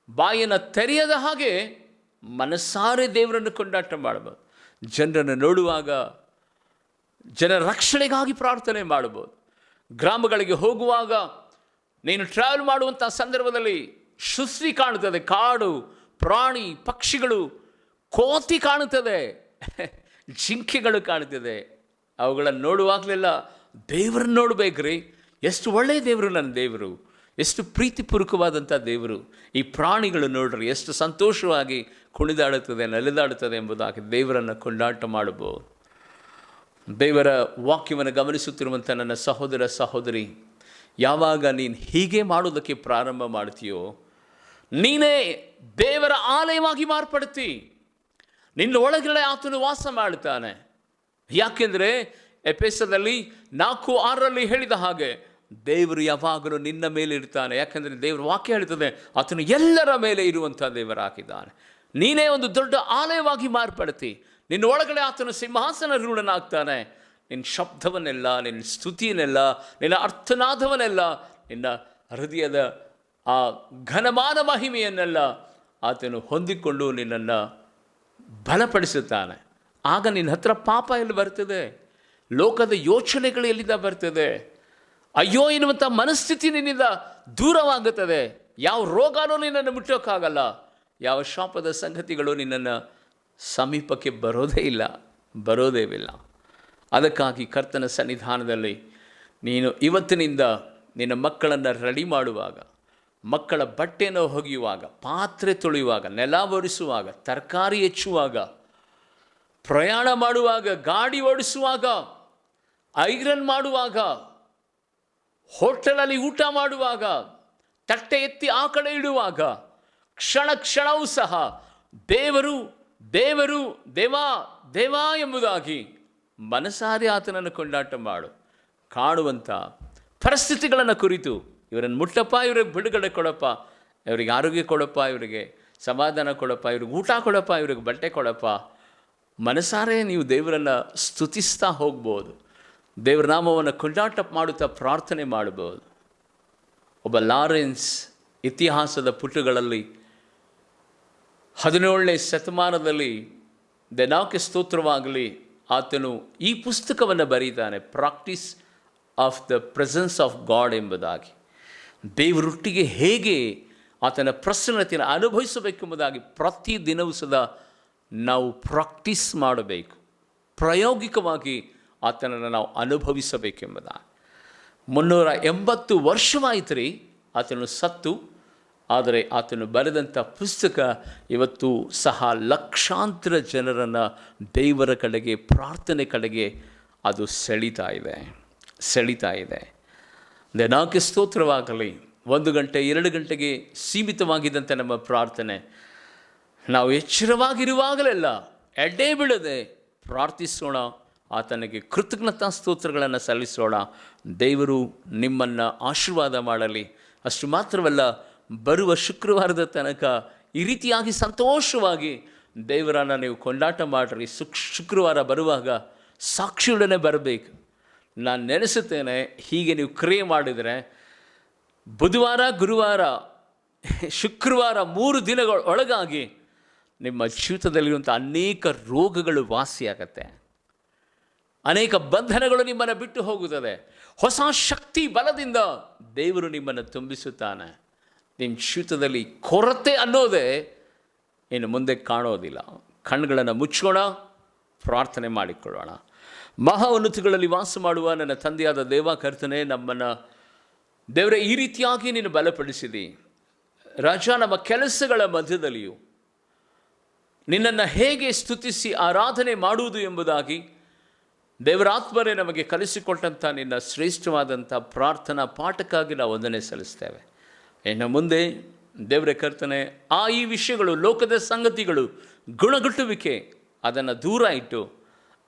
Speaker 1: ಬಾಯನ್ನು ತೆರೆಯದ ಹಾಗೆ ಮನಸಾರೆ ದೇವರನ್ನು ಕೊಂಡಾಟ ಮಾಡಬಹುದು. ಜನರನ್ನು ನೋಡುವಾಗ ಜನರ ರಕ್ಷಣೆಗಾಗಿ ಪ್ರಾರ್ಥನೆ ಮಾಡಬಹುದು. ಗ್ರಾಮಗಳಿಗೆ ಹೋಗುವಾಗ, ನೀನು ಟ್ರಾವೆಲ್ ಮಾಡುವಂಥ ಸಂದರ್ಭದಲ್ಲಿ ಸೃಷ್ಟಿ ಕಾಣುತ್ತದೆ, ಕಾಡು, ಪ್ರಾಣಿ, ಪಕ್ಷಿಗಳು, ಕೋತಿ ಕಾಣುತ್ತದೆ, ಜಿಂಕೆಗಳು ಕಾಣುತ್ತದೆ. ಅವುಗಳನ್ನು ನೋಡುವಾಗಲೆಲ್ಲ ದೇವರನ್ನು ನೋಡಬೇಕ್ರಿ. ಎಷ್ಟು ಒಳ್ಳೆಯ ದೇವರು ನನ್ನ ದೇವರು, ಎಷ್ಟು ಪ್ರೀತಿಪೂರ್ವಕವಾದಂಥ ದೇವರು. ಈ ಪ್ರಾಣಿಗಳು ನೋಡ್ರಿ ಎಷ್ಟು ಸಂತೋಷವಾಗಿ ಕುಣಿದಾಡುತ್ತದೆ, ನಲಿದಾಡುತ್ತದೆ ಎಂಬುದಾಗಿ ದೇವರನ್ನು ಕೊಂಡಾಟ ಮಾಡಬಹುದು. ದೇವರ ವಾಕ್ಯವನ್ನು ಗಮನಿಸುತ್ತಿರುವಂಥ ನನ್ನ ಸಹೋದರ ಸಹೋದರಿ, ಯಾವಾಗ ನೀನು ಹೀಗೆ ಮಾಡೋದಕ್ಕೆ ಪ್ರಾರಂಭ ಮಾಡ್ತೀಯೋ, ನೀನೇ ದೇವರ ಆಲಯವಾಗಿ ಮಾರ್ಪಡ್ತಿ. ನಿನ್ನ ಒಳಗಡೆ ಆತನು ವಾಸ ಮಾಡ್ತಾನೆ. ಯಾಕೆಂದರೆ ಎಫೆಸದಲ್ಲಿ 4:6 ಹೇಳಿದ ಹಾಗೆ ದೇವರು ಯಾವಾಗಲೂ ನಿನ್ನ ಮೇಲೆ ಇರ್ತಾನೆ. ಯಾಕೆಂದರೆ ದೇವರ ವಾಕ್ಯ ಹೇಳ್ತದೆ, ಆತನು ಎಲ್ಲರ ಮೇಲೆ ಇರುವಂಥ ದೇವರಾಗಿದ್ದಾನೆ. ನೀನೇ ಒಂದು ದೊಡ್ಡ ಆಲಯವಾಗಿ ಮಾರ್ಪಡ್ತಿ. ನಿನ್ನ ಒಳಗಡೆ ಆತನು ಸಿಂಹಾಸನ ರೂಢನಾಗ್ತಾನೆ. ನಿನ್ನ ಶಬ್ದವನ್ನೆಲ್ಲ, ನಿನ್ನ ಸ್ತುತಿಯನ್ನೆಲ್ಲ, ನಿನ್ನ ಅರ್ಥನಾದವನ್ನೆಲ್ಲ, ನಿನ್ನ ಹೃದಯದ ಆ ಘನಮಾನ ಮಹಿಮೆಯನ್ನೆಲ್ಲ ಆತನು ಹೊಂದಿಕೊಂಡು ನಿನ್ನನ್ನು ಬಲಪಡಿಸುತ್ತಾನೆ. ಆಗ ನಿನ್ನ ಹತ್ರ ಪಾಪ ಎಲ್ಲಿ ಬರ್ತದೆ? ಲೋಕದ ಯೋಚನೆಗಳು ಎಲ್ಲಿಂದ ಬರ್ತದೆ? ಅಯ್ಯೋ ಎನ್ನುವಂಥ ಮನಸ್ಥಿತಿ ನಿನ್ನಿಂದ ದೂರವಾಗುತ್ತದೆ. ಯಾವ ರೋಗನೂ ನಿನ್ನನ್ನು ಮುಟ್ಟೋಕ್ಕಾಗಲ್ಲ. ಯಾವ ಶಾಪದ ಸಂಗತಿಗಳು ನಿನ್ನನ್ನು ಸಮೀಪಕ್ಕೆ ಬರೋದೇ ಇಲ್ಲ. ಅದಕ್ಕಾಗಿ ಕರ್ತನ ಸನ್ನಿಧಾನದಲ್ಲಿ ನೀನು ಇವತ್ತಿನಿಂದ ನಿನ್ನ ಮಕ್ಕಳನ್ನು ರೆಡಿ ಮಾಡುವಾಗ, ಮಕ್ಕಳ ಬಟ್ಟೆಯನ್ನು ಒಗೆಯುವಾಗ, ಪಾತ್ರೆ ತೊಳೆಯುವಾಗ, ನೆಲ ಒರೆಸುವಾಗ, ತರಕಾರಿ ಹೆಚ್ಚುವಾಗ, ಪ್ರಯಾಣ ಮಾಡುವಾಗ, ಗಾಡಿ ಓಡಿಸುವಾಗ, ಐರನ್ ಮಾಡುವಾಗ, ಹೋಟೆಲಲ್ಲಿ ಊಟ ಮಾಡುವಾಗ, ತಟ್ಟೆ ಎತ್ತಿ ಆ ಕಡೆ ಇಡುವಾಗ, ಕ್ಷಣ ಕ್ಷಣವೂ ಸಹ ದೇವರು ದೇವರು ದೇವಾ ದೇವಾ ಎಂಬುದಾಗಿ ಮನಸಾರಿ ಆತನನ್ನು ಕೊಂಡಾಟ ಮಾಡು. ಕಾಣುವಂಥ ಪರಿಸ್ಥಿತಿಗಳನ್ನು ಕುರಿತು ಇವರನ್ನು ಮುಟ್ಟಪ್ಪ, ಇವ್ರಿಗೆ ಬಿಡುಗಡೆ ಕೊಡಪ್ಪ, ಇವರಿಗೆ ಆರೋಗ್ಯ ಕೊಡಪ್ಪ, ಇವರಿಗೆ ಸಮಾಧಾನ ಕೊಡಪ್ಪ, ಇವ್ರಿಗೆ ಊಟ ಕೊಡಪ್ಪ, ಇವ್ರಿಗೆ ಬಟ್ಟೆ ಕೊಡಪ್ಪ. ಮನಸಾರೆ ನೀವು ದೇವರನ್ನು ಸ್ತುತಿಸ್ತಾ ಹೋಗ್ಬೋದು. ದೇವರ ನಾಮವನ್ನು ಕೊಂಡಾಟ ಮಾಡುತ್ತಾ ಪ್ರಾರ್ಥನೆ ಮಾಡ್ಬೋದು. ಒಬ್ಬ ಲಾರೆನ್ಸ್ ಇತಿಹಾಸದ ಪುಟಗಳಲ್ಲಿ 17ನೇ ಶತಮಾನದಲ್ಲಿ ದೇವಕ್ಕೆ ಸ್ತೋತ್ರವಾಗಲಿ, ಆತನು ಈ ಪುಸ್ತಕವನ್ನು ಬರೀತಾನೆ, practice of the presence of God ಎಂಬುದಾಗಿ. ದೇವರೊಟ್ಟಿಗೆ ಹೇಗೆ ಆತನ ಪ್ರಸನ್ನತೆಯನ್ನು ಅನುಭವಿಸಬೇಕೆಂಬುದಾಗಿ ಪ್ರತಿ ದಿನವೂ ಸದಾ ನಾವು ಪ್ರಾಕ್ಟೀಸ್ ಮಾಡಬೇಕು, ಪ್ರಾಯೋಗಿಕವಾಗಿ ಆತನನ್ನು ನಾವು ಅನುಭವಿಸಬೇಕೆಂಬುದಾಗಿ. 380 ವರ್ಷವಾಯಿತು ರೀ ಆತನು ಸತ್ತು. ಆದರೆ ಆತನು ಬರೆದಂಥ ಪುಸ್ತಕ ಇವತ್ತು ಸಹ ಲಕ್ಷಾಂತರ ಜನರನ್ನು ದೇವರ ಕಡೆಗೆ, ಪ್ರಾರ್ಥನೆ ಕಡೆಗೆ ಅದು ಸೆಳೀತಾ ಇದೆ. ದೇವಕ್ಕೆ ಸ್ತೋತ್ರವಾಗಲಿ. 1 ಗಂಟೆ 2 ಗಂಟೆಗೆ ಸೀಮಿತವಾಗಿದ್ದಂಥ ನಮ್ಮ ಪ್ರಾರ್ಥನೆ, ನಾವು ಎಚ್ಚರವಾಗಿರುವಾಗಲೆಲ್ಲ ಎಡ್ಡೆ ಬಿಡದೆ ಪ್ರಾರ್ಥಿಸೋಣ, ಆತನಿಗೆ ಕೃತಜ್ಞತಾ ಸ್ತೋತ್ರಗಳನ್ನು ಸಲ್ಲಿಸೋಣ. ದೇವರು ನಿಮ್ಮನ್ನು ಆಶೀರ್ವಾದ ಮಾಡಲಿ. ಅಷ್ಟು ಮಾತ್ರವಲ್ಲ, ಬರುವ ಶುಕ್ರವಾರದ ತನಕ ಈ ರೀತಿಯಾಗಿ ಸಂತೋಷವಾಗಿ ದೇವರನ್ನು ನೀವು ಕೊಂಡಾಟ ಮಾಡಿರಿ. ಶುಕ್ರವಾರ ಬರುವಾಗ ಸಾಕ್ಷಿಯೊಡನೆ ಬರಬೇಕು. ನಾನು ನೆನೆಸುತ್ತೇನೆ, ಹೀಗೆ ನೀವು ಕ್ರಿಯೆ ಮಾಡಿದರೆ ಬುಧವಾರ, ಗುರುವಾರ, ಶುಕ್ರವಾರ 3 ದಿನಗಳ ಒಳಗಾಗಿ ನಿಮ್ಮ ಜೀವಿತದಲ್ಲಿರುವಂಥ ಅನೇಕ ರೋಗಗಳು ವಾಸಿಯಾಗತ್ತೆ, ಅನೇಕ ಬಂಧನಗಳು ನಿಮ್ಮನ್ನು ಬಿಟ್ಟು ಹೋಗುತ್ತದೆ. ಹೊಸ ಶಕ್ತಿ ಬಲದಿಂದ ದೇವರು ನಿಮ್ಮನ್ನು ತುಂಬಿಸುತ್ತಾನೆ. ನಿಮ್ಮ ಜೀವಿತದಲ್ಲಿ ಕೊರತೆ ಅನ್ನೋದೇ ಇನ್ನು ಮುಂದೆ ಕಾಣೋದಿಲ್ಲ. ಕಣ್ಣುಗಳನ್ನು ಮುಚ್ಚೋಣ, ಪ್ರಾರ್ಥನೆ ಮಾಡಿಕೊಳ್ಳೋಣ. ಮಹಾ ಉನ್ನತಗಳಲ್ಲಿ ವಾಸ ಮಾಡುವ ನನ್ನ ತಂದೆಯಾದ ದೇವ ಕರ್ತನೆ, ನಮ್ಮನ್ನು ದೇವರೇ ಈ ರೀತಿಯಾಗಿ ನೀನು ಬಲಪಡಿಸಿದಿ ರಾಜ. ನಮ್ಮ ಕೆಲಸಗಳ ಮಧ್ಯದಲ್ಲಿಯೂ ನಿನ್ನನ್ನು ಹೇಗೆ ಸ್ತುತಿಸಿ ಆರಾಧನೆ ಮಾಡುವುದು ಎಂಬುದಾಗಿ ದೇವರಾತ್ಮರೇ ನಮಗೆ ಕಲಿಸಿಕೊಟ್ಟಂಥ ನಿನ್ನ ಶ್ರೇಷ್ಠವಾದಂಥ ಪ್ರಾರ್ಥನಾ ಪಾಠಕ್ಕಾಗಿ ನಾವು ವಂದನೆ ಸಲ್ಲಿಸ್ತೇವೆ. ಇನ್ನು ಮುಂದೆ ದೇವರೇ ಕರ್ತನೆ, ಈ ವಿಷಯಗಳು, ಲೋಕದ ಸಂಗತಿಗಳು, ಗುಣಗುಟ್ಟುವಿಕೆ, ಅದನ್ನು ದೂರ ಇಟ್ಟು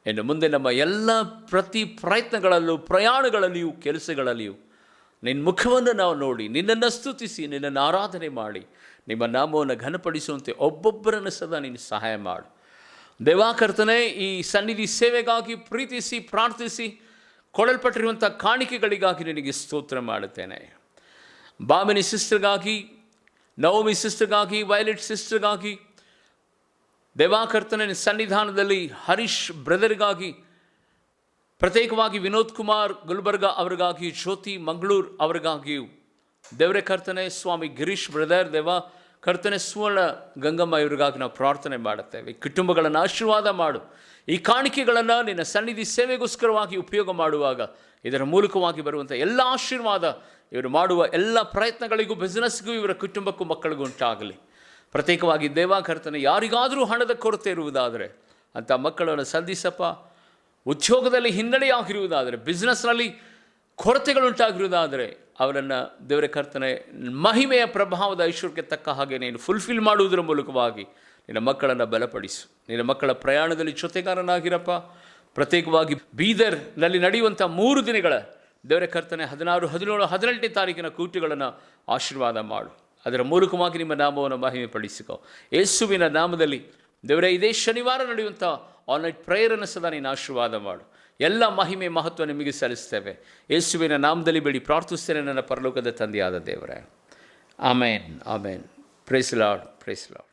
Speaker 1: ಇನ್ನು ಮುಂದೆ ನಮ್ಮ ಎಲ್ಲ ಪ್ರತಿ ಪ್ರಯತ್ನಗಳಲ್ಲೂ, ಪ್ರಯಾಣಗಳಲ್ಲಿಯೂ, ಕೆಲಸಗಳಲ್ಲಿಯೂ ನಿನ್ನ ಮುಖವನ್ನು ನಾವು ನೋಡಿ ನಿನ್ನನ್ನು ಸ್ತುತಿಸಿ ನಿನ್ನನ್ನು ಆರಾಧನೆ ಮಾಡಿ ನಿಮ್ಮ ನಾಮವನ್ನು ಘನಪಡಿಸುವಂತೆ ಒಬ್ಬೊಬ್ಬರನ್ನು ಸದಾ ನೀನು ಸಹಾಯ ಮಾಡು. ದೇವಾಕರ್ತನೆ, ಈ ಸನ್ನಿಧಿ ಸೇವೆಗಾಗಿ ಪ್ರೀತಿಸಿ ಪ್ರಾರ್ಥಿಸಿ ಕೊಡಲ್ಪಟ್ಟಿರುವಂಥ ಕಾಣಿಕೆಗಳಿಗಾಗಿ ನಿನಗೆ ಸ್ತೋತ್ರ ಮಾಡುತ್ತೇನೆ. ಬಾಮಿನಿ ಸಿಸ್ಟರ್ಗಾಗಿ, ನವಮಿ ಸಿಸ್ಟರ್ಗಾಗಿ, ವೈಲೆಟ್ ಸಿಸ್ಟರ್ಗಾಗಿ, ದೇವಾಕರ್ತನ ಸನ್ನಿಧಾನದಲ್ಲಿ ಹರೀಶ್ ಬ್ರದರ್ಗಾಗಿ, ಪ್ರತ್ಯೇಕವಾಗಿ ವಿನೋದ್ ಕುಮಾರ್ ಗುಲ್ಬರ್ಗ ಅವರಿಗಾಗಿ, ಜ್ಯೋತಿ ಮಂಗಳೂರು ಅವರಿಗಾಗಿಯೂ ದೇವರೇ ಕರ್ತನೆ, ಸ್ವಾಮಿ ಗಿರೀಶ್ ಬ್ರದರ್, ದೇವ ಕರ್ತನೆ, ಸುವರ್ಣ ಗಂಗಮ್ಮ ಇವರಿಗಾಗಿ ನಾವು ಪ್ರಾರ್ಥನೆ ಮಾಡುತ್ತೇವೆ. ಕುಟುಂಬಗಳನ್ನು ಆಶೀರ್ವಾದ ಮಾಡು. ಈ ಕಾಣಿಕೆಗಳನ್ನು ನಿನ್ನ ಸನ್ನಿಧಿ ಸೇವೆಗೋಸ್ಕರವಾಗಿ ಉಪಯೋಗ ಮಾಡುವಾಗ ಇದರ ಮೂಲಕವಾಗಿ ಬರುವಂಥ ಎಲ್ಲ ಆಶೀರ್ವಾದ ಇವರು ಮಾಡುವ ಎಲ್ಲ ಪ್ರಯತ್ನಗಳಿಗೂ, ಬಿಸ್ನೆಸ್ಗೂ, ಇವರ ಕುಟುಂಬಕ್ಕೂ, ಮಕ್ಕಳಿಗೂ ಉಂಟಾಗಲಿ. ಪ್ರತ್ಯೇಕವಾಗಿ ದೇವಾಕರ್ತನೆ, ಯಾರಿಗಾದರೂ ಹಣದ ಕೊರತೆ ಇರುವುದಾದರೆ ಅಂಥ ಮಕ್ಕಳನ್ನು ಸಂಧಿಸಪ್ಪ. ಉದ್ಯೋಗದಲ್ಲಿ ಹಿನ್ನಡೆಯಾಗಿರುವುದಾದರೆ, ಬಿಸ್ನೆಸ್ನಲ್ಲಿ ಕೊರತೆಗಳುಂಟಾಗಿರುವುದಾದರೆ ಅವರನ್ನು ದೇವರ ಕರ್ತನೆ ಮಹಿಮೆಯ ಪ್ರಭಾವದ ಐಶ್ವರ್ಯಕ್ಕೆ ತಕ್ಕ ಹಾಗೆ ನೀನು ಫುಲ್ಫಿಲ್ ಮಾಡುವುದರ ಮೂಲಕವಾಗಿ ನಿನ್ನ ಮಕ್ಕಳನ್ನು ಬಲಪಡಿಸು. ನಿನ್ನ ಮಕ್ಕಳ ಪ್ರಯಾಣದಲ್ಲಿ ಜೊತೆಗಾರನಾಗಿರಪ್ಪ. ಪ್ರತ್ಯೇಕವಾಗಿ ಬೀದರ್ನಲ್ಲಿ ನಡೆಯುವಂಥ 3 ದಿನಗಳ ದೇವರ ಕರ್ತನೆ 16, 17, 18ನೇ ತಾರೀಕಿನ ಕೂಟುಗಳನ್ನು ಆಶೀರ್ವಾದ ಮಾಡು. ಅದರ ಮೂಲಕವಾಗಿ ನಿಮ್ಮ ನಾಮವನ್ನು ಮಹಿಮೆ ಪಡಿಸಿಕೋ. ಯೇಸುವಿನ ನಾಮದಲ್ಲಿ ದೇವರೇ, ಇದೇ ಶನಿವಾರ ನಡೆಯುವಂಥ ಆನ್ಲೈನ್ ಪ್ರೇಯರನ್ನು ಸದಾ ನೀನು ಆಶೀರ್ವಾದ ಮಾಡು. ಎಲ್ಲ ಮಹಿಮೆ ಮಹತ್ವ ನಿಮಗೆ ಸಲ್ಲಿಸ್ತೇವೆ. ಯೇಸುವಿನ ನಾಮದಲ್ಲಿ ಬೇಡಿ ಪ್ರಾರ್ಥಿಸ್ತೇನೆ ನನ್ನ ಪರಲೋಕದ ತಂದೆಯಾದ ದೇವರೇ. ಆಮೇನ್, ಆಮೇನ್. Praise Lord, praise lord.